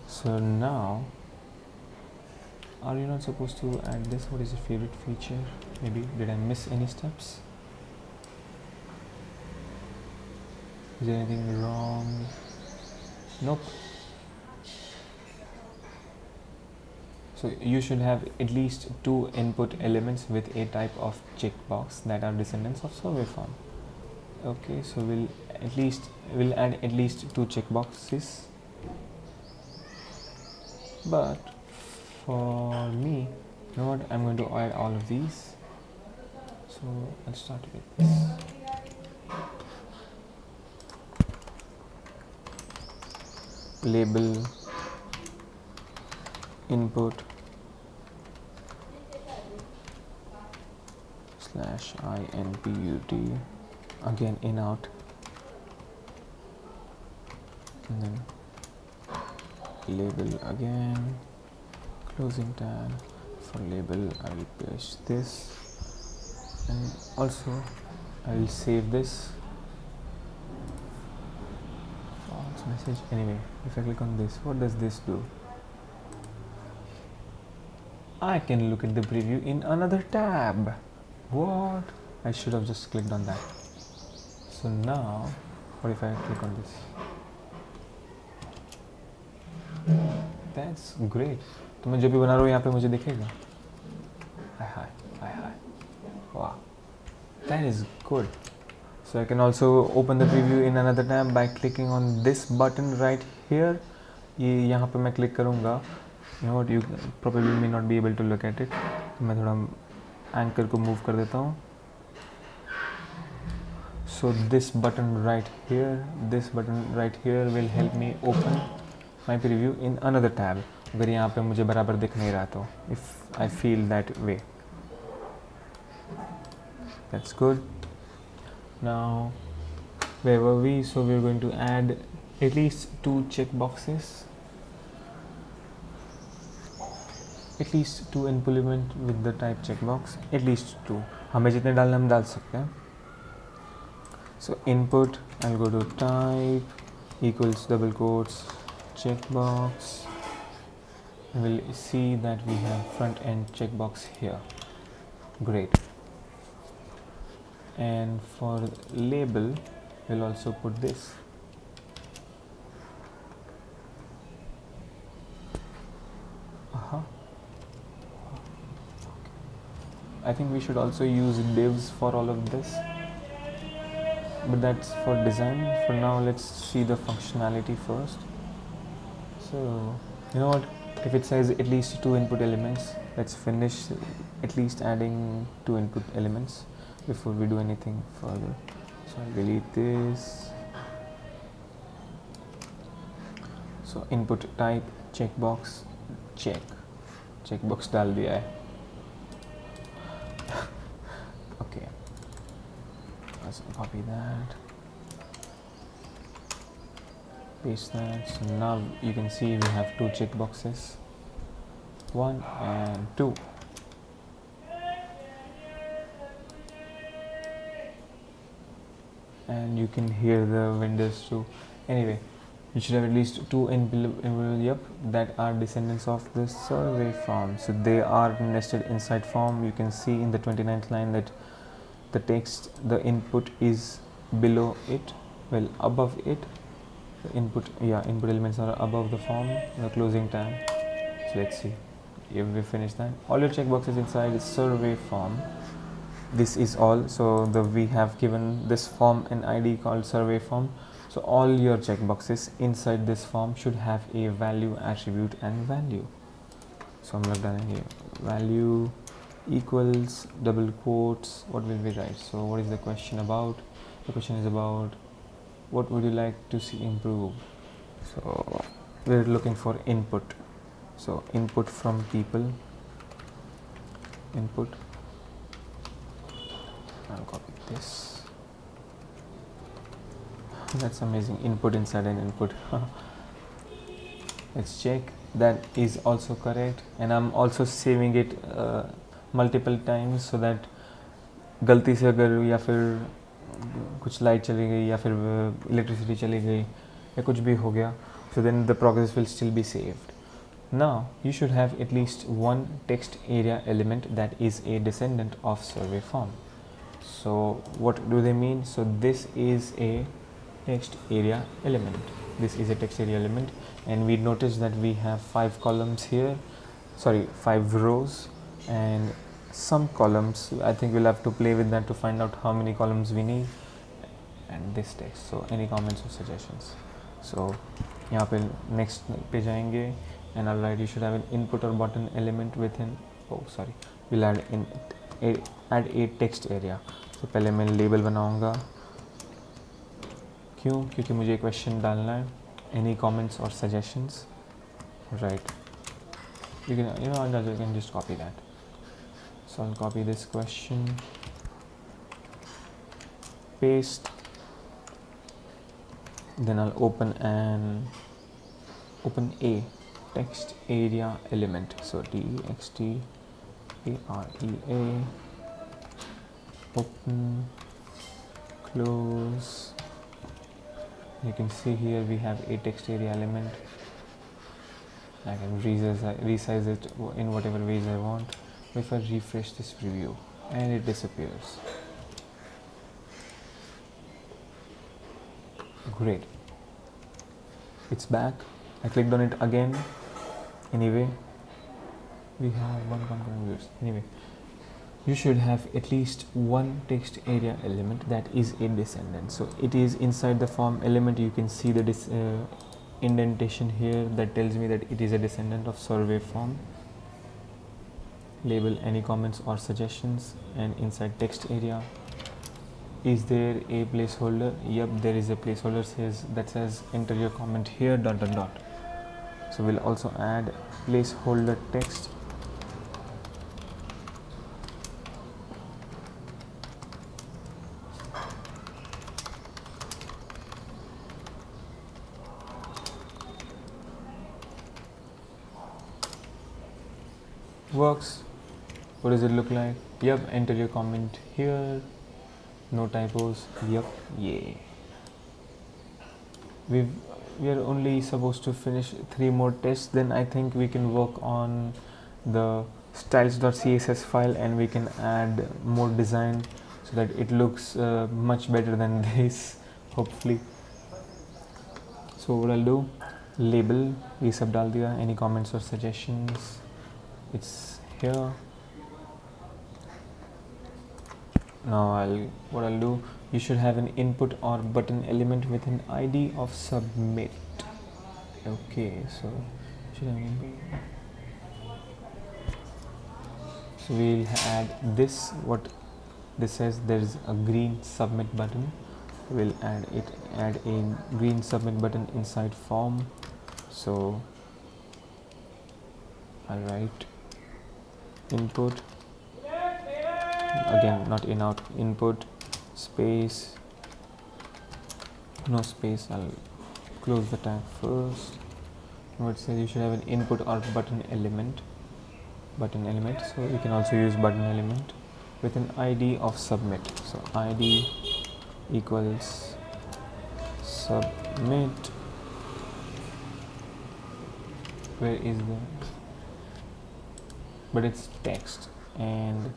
So now, are you not supposed to add this? What is your favorite feature? Maybe did I miss any steps? Is there anything wrong? Nope. So you should have at least 2 input elements with a type of checkbox that are descendants of survey form. Okay, so we'll add at least 2 checkboxes. But for me, you know what? I'm going to add all of these. So I'll start with this. Label input /input, again in out, and then label again, closing tag. For label I will paste this, and also I will save this false message. Anyway, if I click on this, what does this do? I can look at the preview in another tab. What? I should have just clicked on that. So now, what if I click on this? That's great. तो मैं जब भी बना रहा हूँ यहाँ पे मुझे दिखेगा. Hi. Wow, that is good. So I can also open the preview in another tab by clicking on this button right here. ये यहाँ पे मैं click करूँगा. You know what, you probably may not be able to look at it. तो मैं थोड़ा anchor को move कर देता हूँ. So this button right here will help me open my preview in another tab. अगर यहाँ पे मुझे बराबर दिख नहीं रहा तो, if I feel that way. That's good. Now, where were we? So we're going to add at least 2 checkboxes. At least 2 implement with the type checkbox. At least 2. हमें जितने डालना हम डाल सकते हैं. So input, I'll go to type equals double quotes checkbox. We'll see that we have front end checkbox here. Great. And for label, we'll also put this. I think we should also use divs for all of this, but that's for design. For now, let's see the functionality first. So, you know what, if it says at least 2 input elements, let's finish at least adding 2 input elements before we do anything further. So I'll delete this. So input type checkbox checkbox डाल दिया है. Okay, let's copy that, paste that. So now you can see we have 2 checkboxes, 1 and 2. And you can hear the windows too. Anyway, you should have at least 2 that are descendants of the survey form. So they are nested inside form. You can see in the 29th line that the text, the input is below it. Well, above it, the input elements are above the form, the closing tag. So let's see if we finish that. All your checkboxes inside is survey form. This is all. So we have given this form an ID called survey form. So all your checkboxes inside this form should have a value, attribute, and value. So I'm going to here value equals double quotes. What will we write? So what is the question about? The question is about what would you like to see improve. So we're looking for input. So input from people, input. I'll copy this. That's amazing. Input inside an input. Let's check. That is also correct, and I'm also saving it multiple times so that गलती से अगर या फिर कुछ light चली गई या फिर इलेक्ट्रिसिटी चली गई या कुछ भी हो गया, so then the progress will still be saved. Now you should have at least one text area element that is a descendant of survey form. So what do they mean? So this is a text area element. This is a text area element, and we notice that we have 5 columns here, 5 rows and some columns. I think we'll have to play with that to find out how many columns we need, and this text. So any comments or suggestions? So यहाँ पे next पे जाएंगे, and I'll write you should have an input or button element within, we'll add a text area. So पहले मैं label बनाऊंगा. क्यों? क्योंकि मुझे question डालना है. Any comments or suggestions? Right. You can just copy that. So I'll copy this question, paste, then I'll open a text area element. So TEXT AREA, open, close. You can see here we have a text area element. I can resize it in whatever ways I want. If I refresh this preview, and it disappears. Great. It's back. I clicked on it again. Anyway, we have one views. Anyway, you should have at least one text area element that is a descendant. So it is inside the form element. You can see the indentation here that tells me that it is a descendant of survey form. Label any comments or suggestions, and inside text area, is there a placeholder? Yep, there is a placeholder that says enter your comment here ... So we'll also add placeholder text. Works. What does it look like? Yep, enter your comment here. No typos. Yep, yay. We are only supposed to finish 3 more tests, then I think we can work on the styles.css file and we can add more design so that it looks much better than this, hopefully. So what I'll do, label, ये सब डाल दिया. Any comments or suggestions? It's here. Now what I'll do, you should have an input or button element with an ID of submit. Okay, so we'll add this. What this says, there is a green submit button. We'll add a green submit button inside form. So I'll write input, again not in out, input space, no space. I'll close the tag first. Now it says you should have an input or button element. So you can also use button element with an ID of submit. So ID equals submit. Where is the, but it's text. And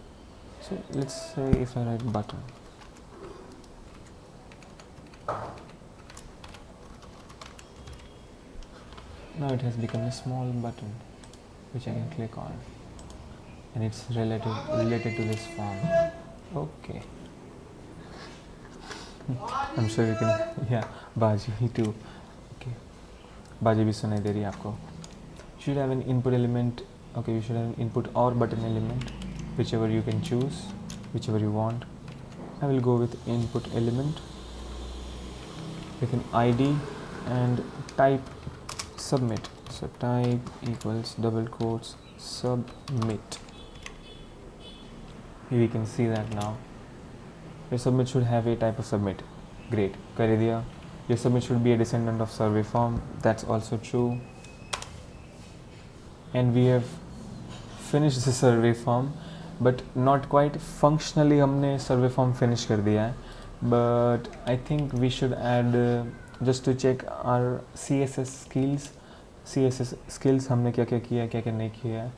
so let's say if I write button, Now it has become a small button which I can click on, and it's related to this form. Okay. I'm sure you can. Yeah, Baji too. Okay. Baji भी सुनाई दे रही है आपको. Should have an input element. Okay, we should have an input or button element, whichever you can choose, whichever you want. I will go with input element with an ID and type submit. So type equals double quotes submit. We can see that now. Your submit should have a type of submit. Great. कर दिया. Your submit should be a descendant of survey form. That's also true. And we have finished the survey form, but not quite. Functionally हमने survey form finish कर दिया है. But I think we should add just to check our CSS skills. CSS skills हमने क्या क्या किया है, क्या क्या नहीं किया है,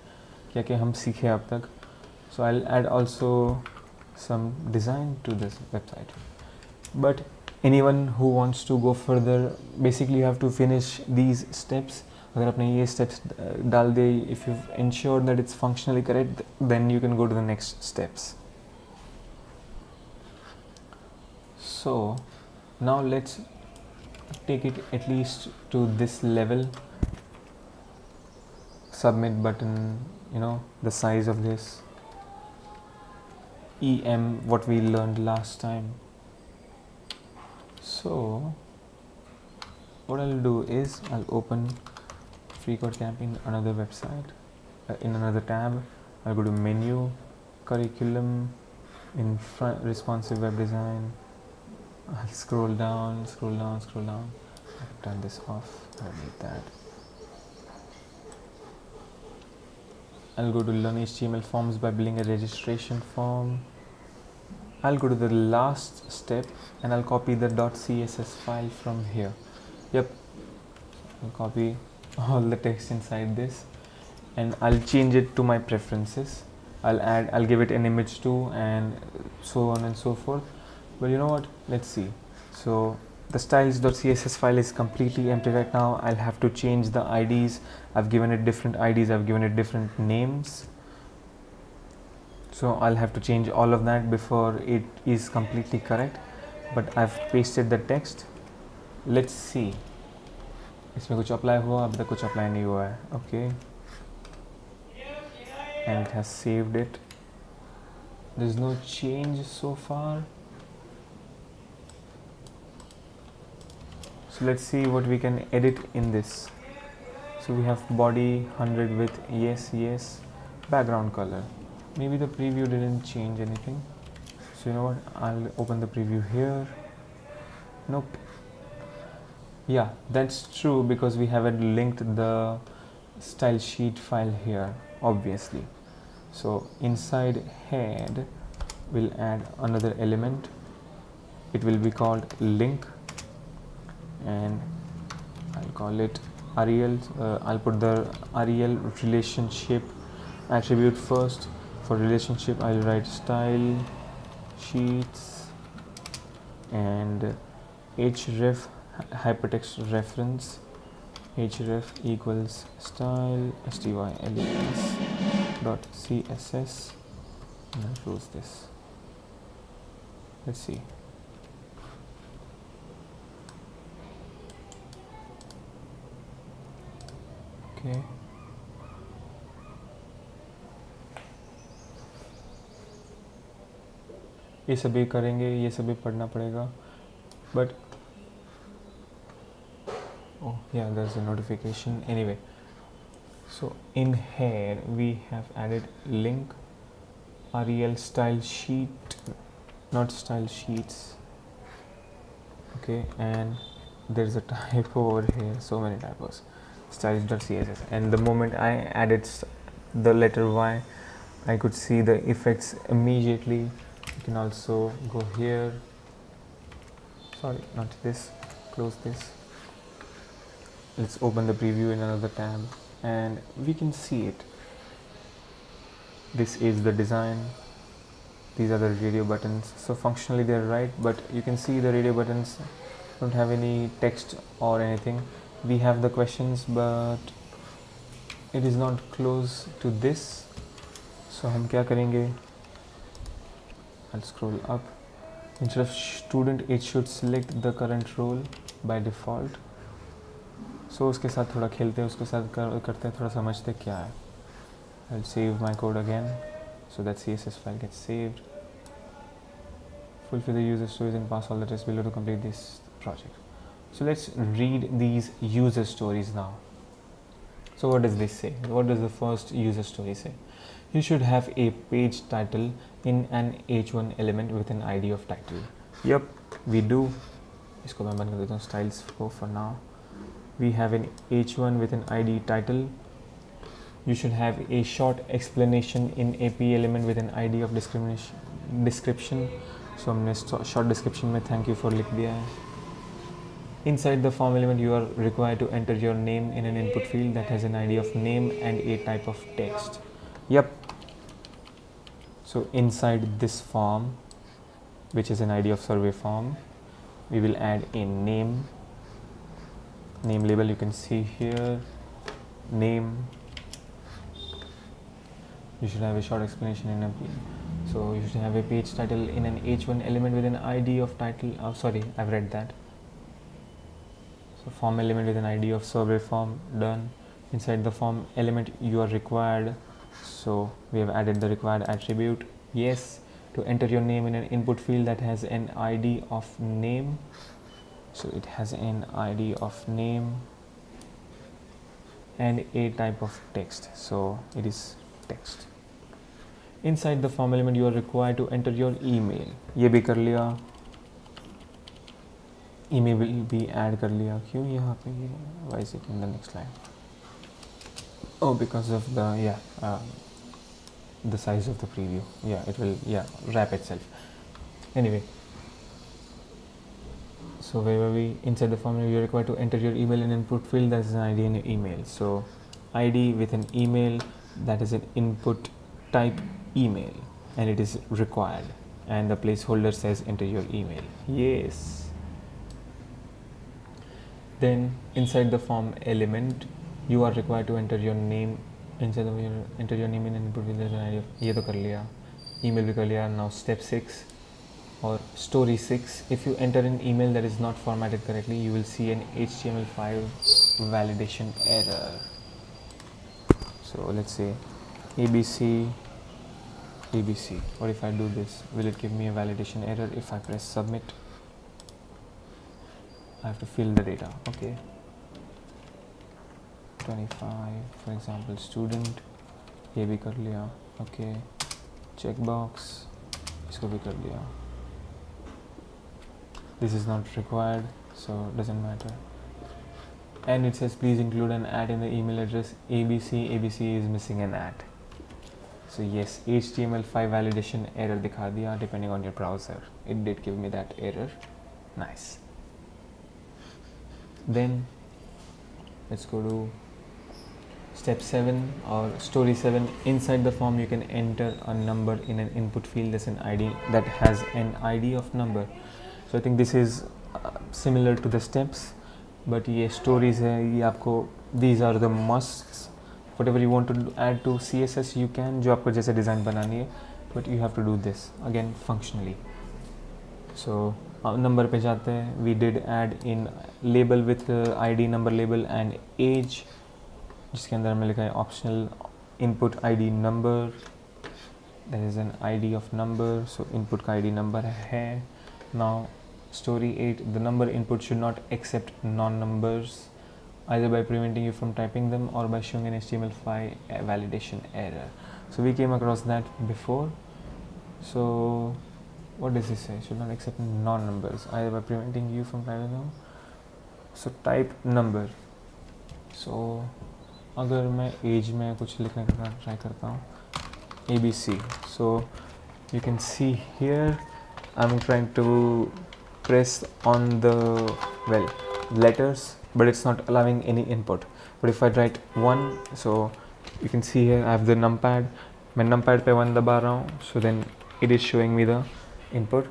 क्या क्या हम सीखे अब तक. So I'll add also some design to this website. But anyone who wants to go further, basically you have to finish these steps. अगर आपने ये steps डाल दे, if you've ensured that it's functionally correct, then you can go to the next steps. So now let's take it at least to this level. Submit button, you know, the size of this. EM, what we learned last time. So what I'll do is I'll open freeCodeCamp in another website, in another tab. I'll go to menu, curriculum, in front, responsive web design. I'll scroll down. I'll turn this off. I don't need that. I'll go to learn HTML forms by building a registration form. I'll go to the last step and I'll copy the .css file from here. Yep, I'll copy all the text inside this and I'll change it to my preferences. I'll give it an image too, and so on and so forth. But you know what, let's see. So the styles.css file is completely empty right now. I'll have to change the IDs. I've given it different IDs, I've given it different names. So I'll have to change all of that before it is completely correct. But I've pasted the text. Let's see. इसमें कुछ apply हुआ, अभी तक कुछ apply नहीं हुआ है. Okay. And it has saved it. There's no change so far. So let's see what we can edit in this. So we have body 100 with yes, background color. Maybe the preview didn't change anything. So you know what, I'll open the preview here. Nope. Yeah, that's true because we haven't linked the style sheet file here, obviously. So inside head we'll add another element. It will be called link and I'll call it Arial. I'll put the Arial relationship attribute first. For relationship I'll write style sheets and href hypertext reference. Href equals style styles dot css and I'll close this. Let's see. Okay. ये सभी करेंगे, ये सभी पढ़ना पड़ेगा. But oh yeah, there's a notification. Anyway, so in here we have added link, Arial style sheet, not style sheets. Okay, and there's a typo over here. So many typos. Styles.css, and the moment I added the letter Y, I could see the effects immediately. You can also go here. Sorry, not this. Close this. Let's open the preview in another tab and we can see it. This is the design. These are the radio buttons. So functionally they're right, but you can see the radio buttons don't have any text or anything. we have the questions but it is not close to this, so हम क्या करेंगे, I'll scroll up. Instead of student it should select the current role by default. So उसके साथ थोड़ा खेलते हैं, उसके साथ करते हैं, थोड़ा समझते क्या है. I'll save my code again so that CSS file gets saved. Fulfill the user stories and pass all the tests below to complete this project. So let's read these user stories now. So what does this say? What does the first user story say? You should have a page title in an h1 element with an ID of title. Yep, we do. इसको मैं बंद कर देता हूँ styles को for now. We have an h1 with an ID title. You should have a short explanation in a p element with an ID of description. So हमने short description में thank you for लिख दिया है. Inside the form element you are required to enter your name in an input field that has an ID of name and a type of text. Yep. So inside this form, which is an ID of survey form, we will add a name label. You can see here name. You should have a short explanation in a so you should have a page title in an h1 element with an ID of title. Oh, sorry, I've read that. So form element with an ID of survey form, done. Inside the form element you are required, so we have added the required attribute, yes, to enter your name in an input field that has an ID of name. So it has an ID of name and a type of text, so it is text. Inside the form element you are required to enter your email. ये भी कर लिया. email will be add कर लिया. क्यों यहाँ पे ये? Why is it in the next line? Oh, because of the the size of the preview. Yeah, it will wrap itself. Anyway, so where were we? Inside the form you are required to enter your email in input field that is an ID in your email. So ID with an email that is an input type email and it is required, and the placeholder says enter your email. Yes. Then inside the form element you are required to enter your name. Inside the enter your name in input field as an ID. ये तो कर लिया. Email भी कर लिया. Now step 6 or story 6. If you enter an email that is not formatted correctly, you will see an HTML5 validation error. So let's say ABC. What if I do this? Will it give me a validation error if I press submit? I have to fill the data. Okay. 25 for example, student. ये भी कर लिया. Okay. Checkbox. इसको भी कर लिया. This is not required, so doesn't matter. And it says please include an @ in the email address ABC. ABC is missing an @. So yes, HTML5 validation error दिखा दिया depending on your browser. It did give me that error. Nice. Then let's go to step 7 or story 7. Inside the form you can enter a number in an input field that's an ID that has an ID of number. So I think this is similar to the steps, but ये stories है, ये आपको these are the musts. Whatever you want to add to CSS you can, जो आपको जैसे design बनानी है, but you have to do this again functionally. So number पे जाते हैं. We did add in label with ID number label and age, जिसके अंदर हमने लिखा है optional input ID number. There is an ID of number, so input का ID number है. Now story 8, the number input should not accept non-numbers either by preventing you from typing them or by showing an HTML5 validation error. So we came across that before. So what does this say? Should not accept non-numbers either by preventing you from typing them. So type number. So अगर मैं age में कुछ लिखने का try करता हूँ, ABC. So you can see here I'm trying to press on the letters, but it's not allowing any input. But if I write 1, so you can see here I have the numpad. मैं numpad पे 1 दबा रहा हूँ, so then it is showing me the input.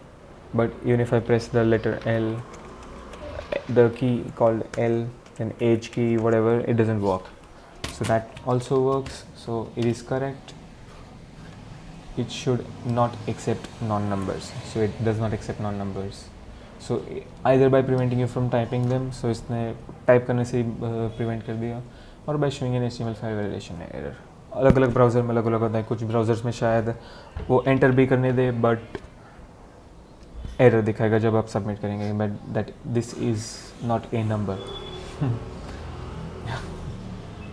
But even if I press the letter L, the key called L, then age key, whatever, it doesn't work. So that also works, so it is correct. It should not accept non-numbers, so it does not accept non-numbers. So either by preventing you from typing them, so इसने type करने से prevent कर दिया, और by showing an HTML5 validation error. अलग अलग browser में अलग अलग होता है, कुछ ब्राउज़र्स में शायद वो एंटर भी करने दे बट एरर दिखाएगा जब आप सबमिट करेंगे, but that this is not a number.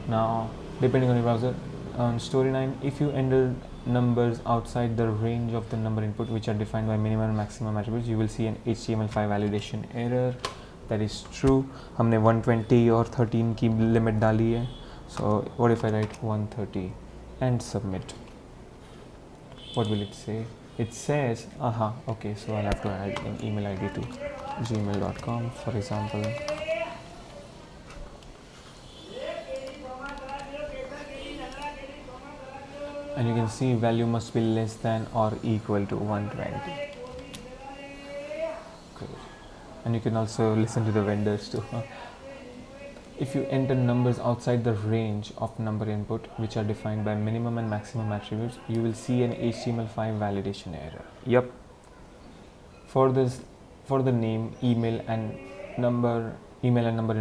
Now, depending on your browser, on story 9, if you enter numbers outside the range of the number input which are defined by minimum and maximum attributes, you will see an HTML5 validation error. That is true. हमने 120 और 13 की limit डाली है. So what if I write 130 and submit? What will it say? It says, okay, so I'll have to add an email ID to gmail.com, for example. And you can see value must be less than or equal to 120. Good. And you can also listen to the vendors too. If you enter numbers outside the range of number input which are defined by minimum and maximum attributes, you will see an HTML5 validation error. Yep. For the name, email and number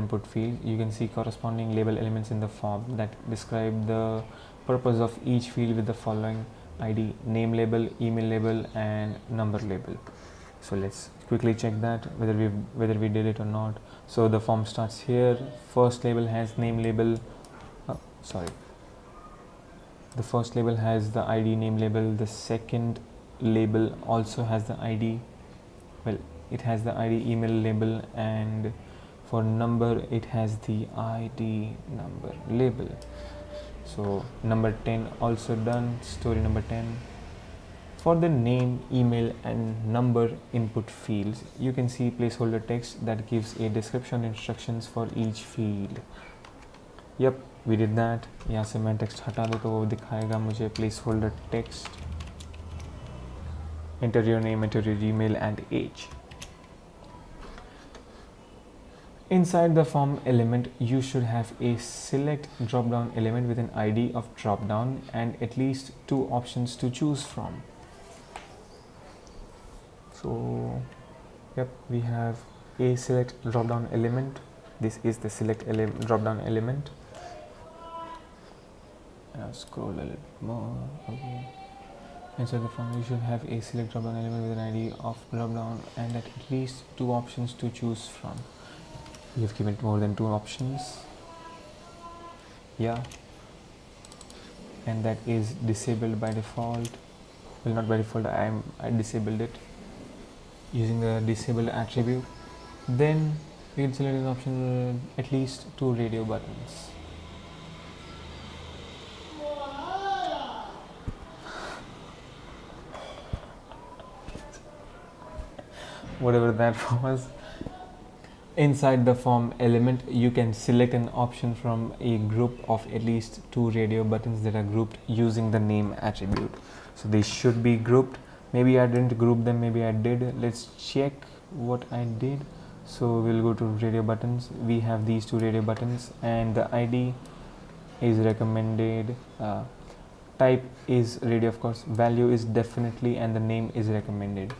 input field, you can see corresponding label elements in the form that describe the purpose of each field with the following ID: name label, email label and number label. So let's quickly check that whether we did it or not. So the form starts here. First label has name label. The first label has the ID name label. The second label also has the ID. Well, it has the ID email label, and for number it has the ID number label. So number 10 also done. Story number 10. For the name, email and number input fields, you can see placeholder text that gives a description instructions for each field. Yep, we did that. यहाँ से मैं text हटा दूँ तो वो दिखाएगा मुझे placeholder text. Enter your name, enter your email and age. Inside the form element, you should have a select drop-down element with an ID of drop-down and at least 2 options to choose from. So, yep, we have a select drop-down element. This is the select drop-down element. I'll scroll a little more. Okay. Inside the form, you should have a select drop-down element with an ID of drop-down and at least 2 options to choose from. You have given more than 2 options. Yeah. And that is disabled by default. Well, not by default, I disabled it using the disable attribute. Then we can select an option at least 2 radio buttons. Whatever that was. Inside the form element, you can select an option from a group of at least 2 radio buttons that are grouped using the name attribute. So they should be grouped. Maybe I didn't group them, maybe I did. Let's check what I did. So we'll go to radio buttons. We have these 2 radio buttons and the ID is recommended. Type is radio, of course. Value is definitely, and the name is recommended.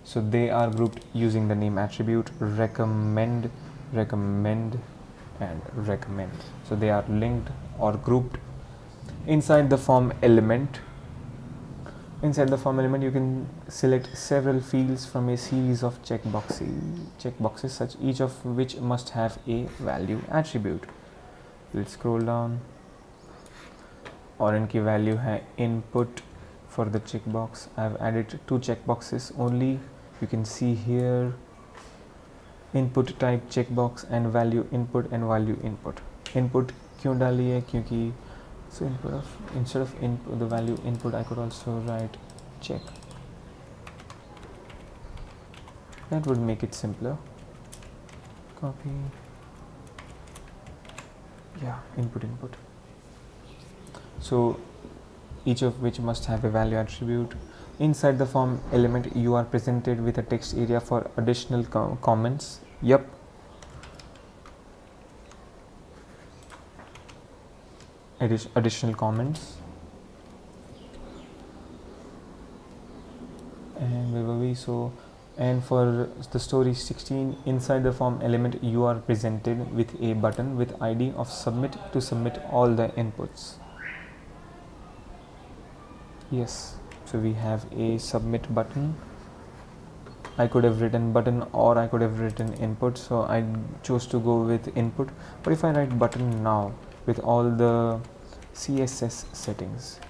So they are grouped using the name attribute. Recommend, recommend and recommend. So they are linked or grouped. Inside the form element, you can select several fields from a series of checkboxes, such each of which must have a value attribute. Let's scroll down. और इनकी value है input. For the checkbox, I have added 2 checkboxes only. You can see here input type checkbox and value input and value input. Input क्यों डाली है? क्योंकि so instead of input, the value input, I could also write check. That would make it simpler. Copy. Yeah, input. So each of which must have a value attribute. Inside the form element, you are presented with a text area for additional comments. Yep. additional comments. And where were we? So, and for the story 16, inside the form element you are presented with a button with ID of submit to submit all the inputs. Yes, so we have a submit button. I could have written button or I could have written input, so I chose to go with input. But if I write button now with all the CSS settings,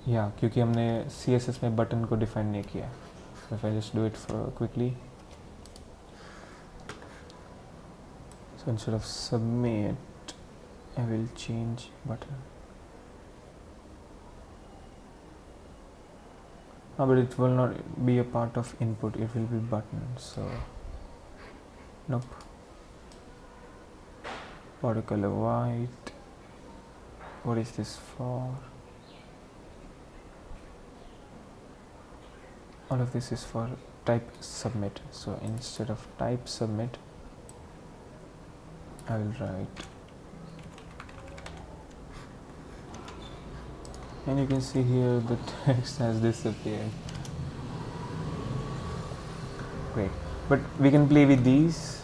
yeah, क्योंकि हमने CSS में button को define नहीं किया. If I just do it for quickly, so instead of submit, I will change button. But it will not be a part of input, it will be button, so nope. Border color white. What is this for? All of this is for type submit, so instead of type submit, I will write, and you can see here the text has disappeared. Great, but we can play with these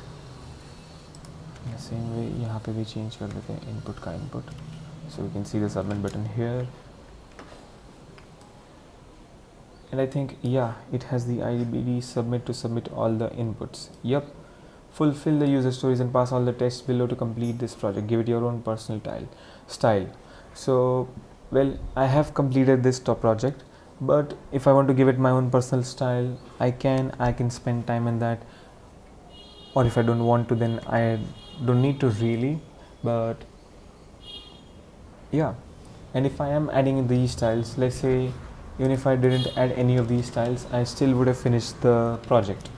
in the same way. यहाँ पे भी change कर देते हैं input का input, so we can see the submit button here, and I think yeah, it has the IDBD submit to submit all the inputs. Yep, fulfill the user stories and pass all the tests below to complete this project. Give it your own personal style. So well, I have completed this top project, but if I want to give it my own personal style, I can spend time in that, or if I don't want to, then I don't need to really. But yeah, and if I am adding these styles, let's say even if I didn't add any of these styles, I still would have finished the project,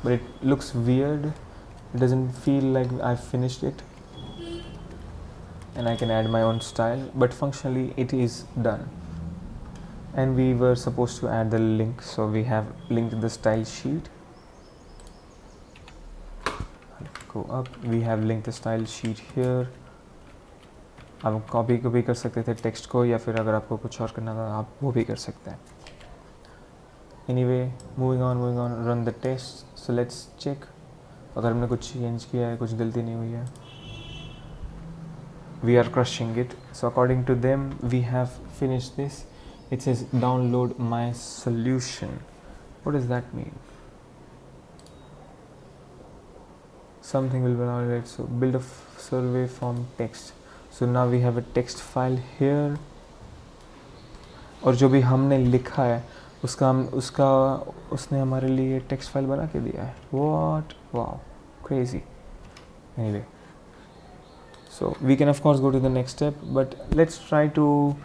but it looks weird, it doesn't feel like I've finished it, and I can add my own style, but functionally it is done. And we were supposed to add the link, so we have linked the style sheet. I'll go up, we have linked the style sheet here. आप copy भी कर सकते थे text को, या फिर अगर आपको कुछ और करना था आप वो भी कर सकते हैं. Anyway, moving on, run the test. So let's check अगर हमने कुछ चेंज किया है, कुछ गलती नहीं हुई है. We are crushing it. So according to them, we have finished this. It says download my solution. What does that mean? Something will be downloaded. So build a survey form text. So now we have a text file here. और जो भी हमने लिखा है उसने हमारे लिए text file बना के दिया है. What? Wow, crazy. Anyway, so we can of course go to the next step, but let's try to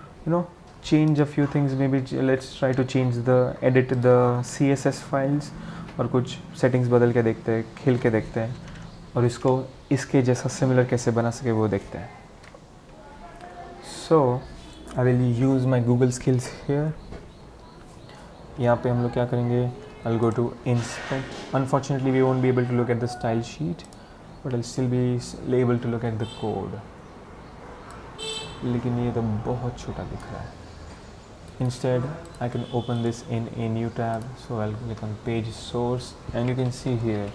change a few things. Maybe let's try to edit the CSS files और कुछ settings बदल के देखते हैं, खेल के देखते हैं, और इसको इसके जैसा similar कैसे बना सके वो देखते हैं. So I will use my Google skills here. यहाँ पे हम लोग क्या करेंगे? I'll go to inspect. Unfortunately we won't be able to look at the style sheet, but I'll still be able to look at the code. लेकिन ये तो बहुत छोटा दिख रहा है. Instead, I can open this in a new tab. So I'll click on page source, and you can see here.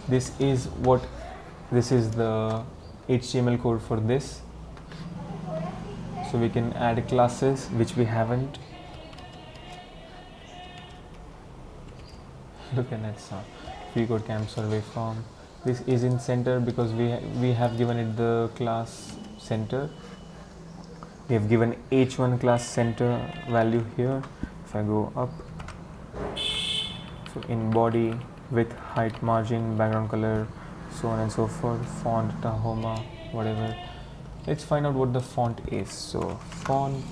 This is the HTML code for this. So we can add classes, which we haven't. Look at that sound. freeCodeCamp survey form. This is in center because we have given it the class center. We have given h1 class center value here. If I go up, so in body, width, height, margin, background color, so on and so forth, font, Tahoma, whatever. Let's find out what the font is. So font,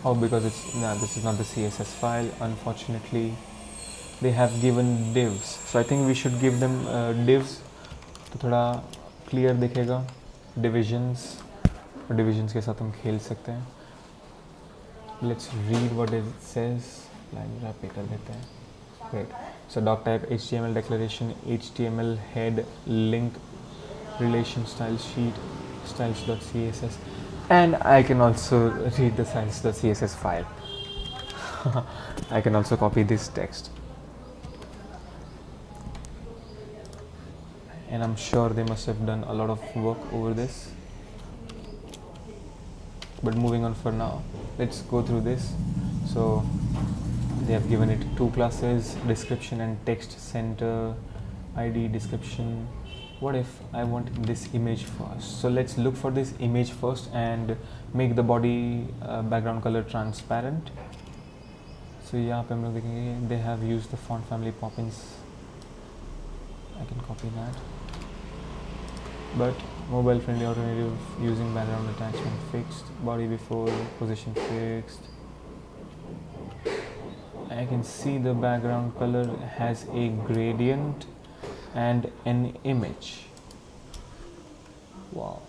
because this is not the CSS file, unfortunately. They have given divs, so I think we should give them divs, तो थोड़ा clear दिखेगा. Divisions, और divisions के साथ हम खेल सकते हैं. Let's read what it says. Line wrap पे कर देते हैं. Great. So doc type HTML declaration, HTML head link relation style sheet, styles.css, and I can also read the styles.css file. I can also copy this text, and I'm sure they must have done a lot of work over this. But moving on for now, let's go through this. So they have given it two classes, description and text center, id, description. What if I want this image first? So let's look for this image first and make the body background color transparent. So यहाँ पे हम लोग देखेंगे they have used the font family Poppins. I can copy that. But mobile friendly alternative using background attachment fixed, body before, position fixed. I can see the background color has a gradient and an image. Wow.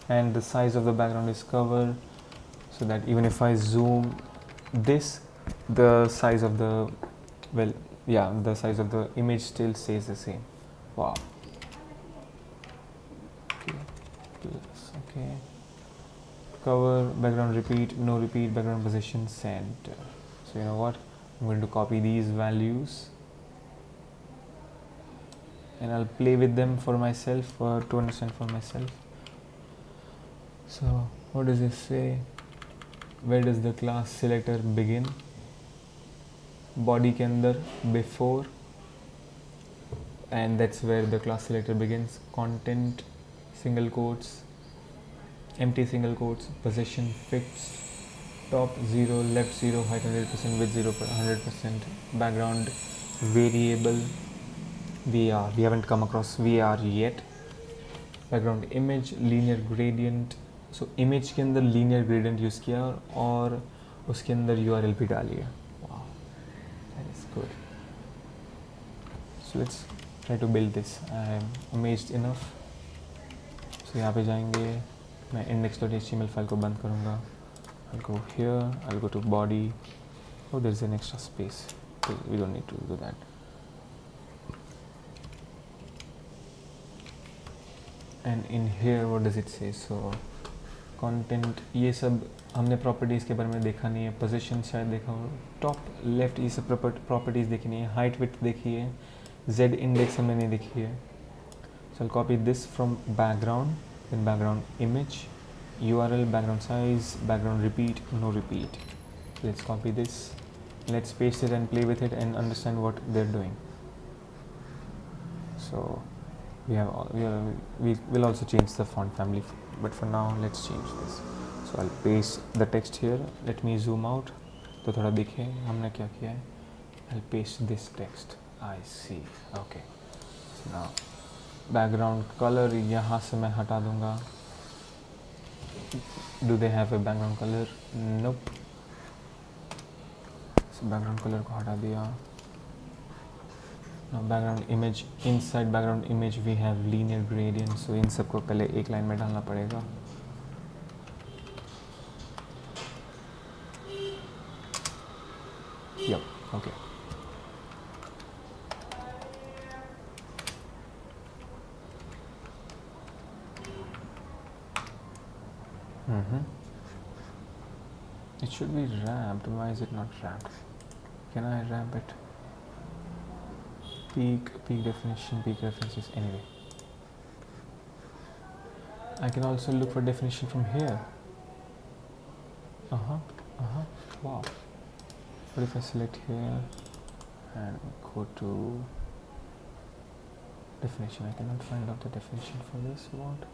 And the size of the background is covered, so that even if I zoom this, the size of the the size of the image still stays the same. Wow. Okay. Cover, background repeat, no repeat, background position, center. So you know what? I'm going to copy these values and I'll play with them for myself to understand for myself. So what does this say? Where does the class selector begin? Body के अंदर before, and that's where the class selector begins. Content, single quotes, empty single quotes, position fixed, top 0, left 0, height 100%, width 0, 100%, background variable var. We haven't come across var yet. Background image, linear gradient. So image के अंदर linear gradient use किया और उसके अंदर URL भी डाली है. Wow, that is good. So let's try to build this. I am amazed enough. So यहाँ पे जाएंगे, मैं index.html फाइल को बंद करूँगा. I'll go here, I'll go to body. Oh, there's an extra space. Okay, we don't need to do that. And in here, what does it say? So content, ये सब हमने properties के बारे में देखा नहीं है. Position शायद देखा हो. Top, left ये सब properties देखी नहीं है. Height, width देखी है. Z index हमने नहीं देखी है. So I'll copy this from background, then background image, URL, background size, background repeat, no repeat. Let's copy this. Let's paste it and play with it and understand what they're doing. So we will also change the font family, but for now let's change this. So I'll paste the text here. Let me zoom out तो थोड़ा दिखे हमने क्या किया है. I'll paste this text. I see. Okay. So now background color यहाँ से मैं हटा दूँगा. Do they have a background color? Nope. So background color को हटा दिया. Now background image, inside background image we have linear gradient. So इन सबको पहले एक लाइन में डालना पड़ेगा. Yep. Okay. It should be wrapped. Why is it not wrapped? Can I wrap it? Peak definition, peak references. Anyway, I can also look for definition from here. Wow. What if I select here and go to definition? I cannot find out the definition for this. What?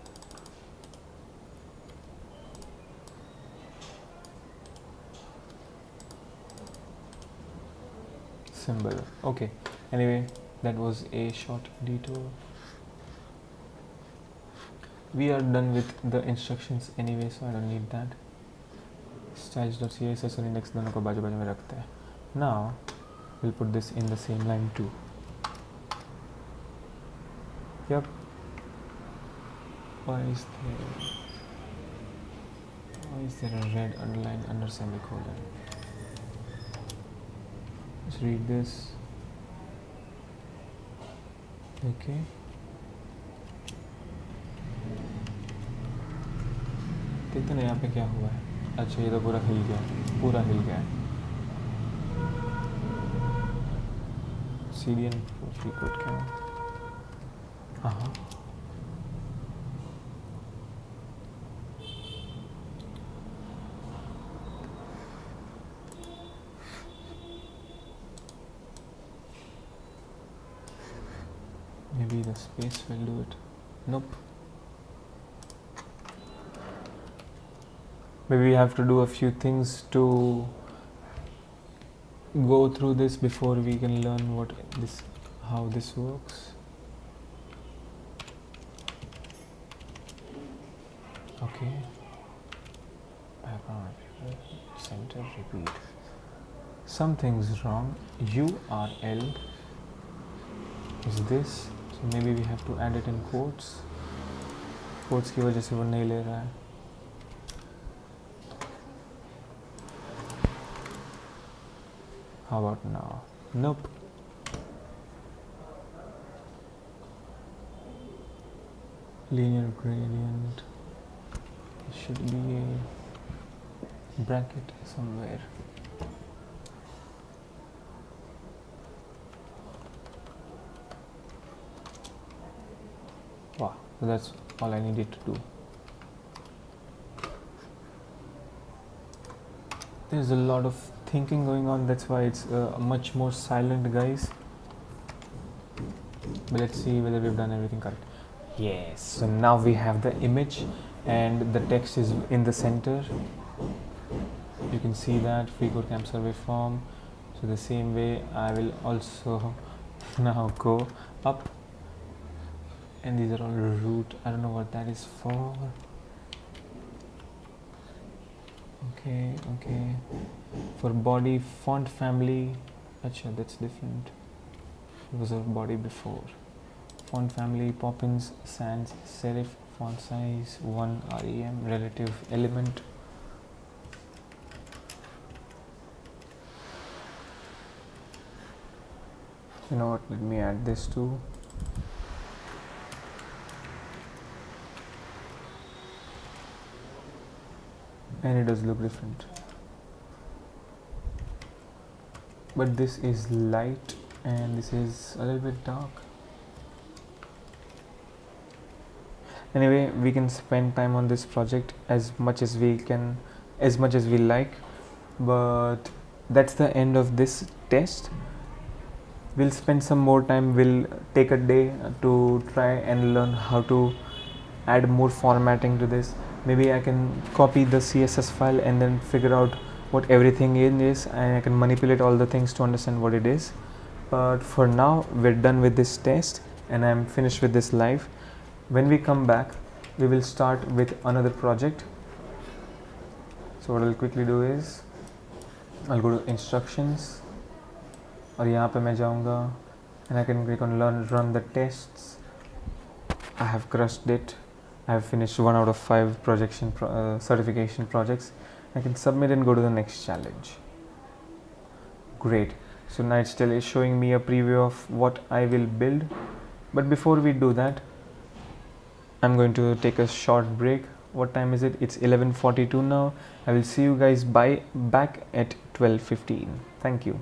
Symbol. Okay. Anyway, that was a short detour. We are done with the instructions anyway, so I don't need that. Styles.css और index दोनों को बाजू-बाजू में रखते हैं. Now we'll put this in the same line too. Yep. Why is there a red underline under semicolon? Let's read this. Okay. देखते ना यहाँ पे क्या हुआ है. अच्छा ये तो पूरा हिल गया, पूरा हिल गया. CDN freeCodeCamp. हाँ. Maybe the space will do it. Nope. Maybe we have to do a few things to go through this before we can learn how this works. Okay. Background center repeat. Something's wrong. URL is this. So maybe we have to add it in quotes. Quotes की वजह से वो नहीं ले रहा है. How about now? Nope. Linear gradient. It should be a bracket somewhere. Wow, so that's all I needed to do. There's a lot of thinking going on, that's why it's much more silent, guys. But let's see whether we've done everything correct. Yes, so now we have the image and the text is in the center. You can see that freeCodeCamp survey form. So the same way I will also now go up, and these are all root. I don't know what that is for. Okay. For body, font family. Acha, that's different. It was a body before. Font family, Poppins, sans, serif, font size, 1 rem, relative element. You know what, let me add this too. And it does look different. But this is light and this is a little bit dark. Anyway, we can spend time on this project as much as we can, as much as we like, but that's the end of this test. We'll spend some more time, we'll take a day to try and learn how to add more formatting to this. Maybe I can copy the CSS file and then figure out what everything in is, and I can manipulate all the things to understand what it is. But for now, we're done with this test and I'm finished with this live. When we come back, we will start with another project. So what I'll quickly do is I'll go to instructions और यहाँ पे मैं जाऊँगा and I can click on run the tests. I have crushed it. I have finished 1 out of 5 certification projects. I can submit and go to the next challenge. Great. So now it's still showing me a preview of what I will build. But before we do that, I'm going to take a short break. What time is it? It's 11:42 now. I will see you guys back at 12:15. Thank you.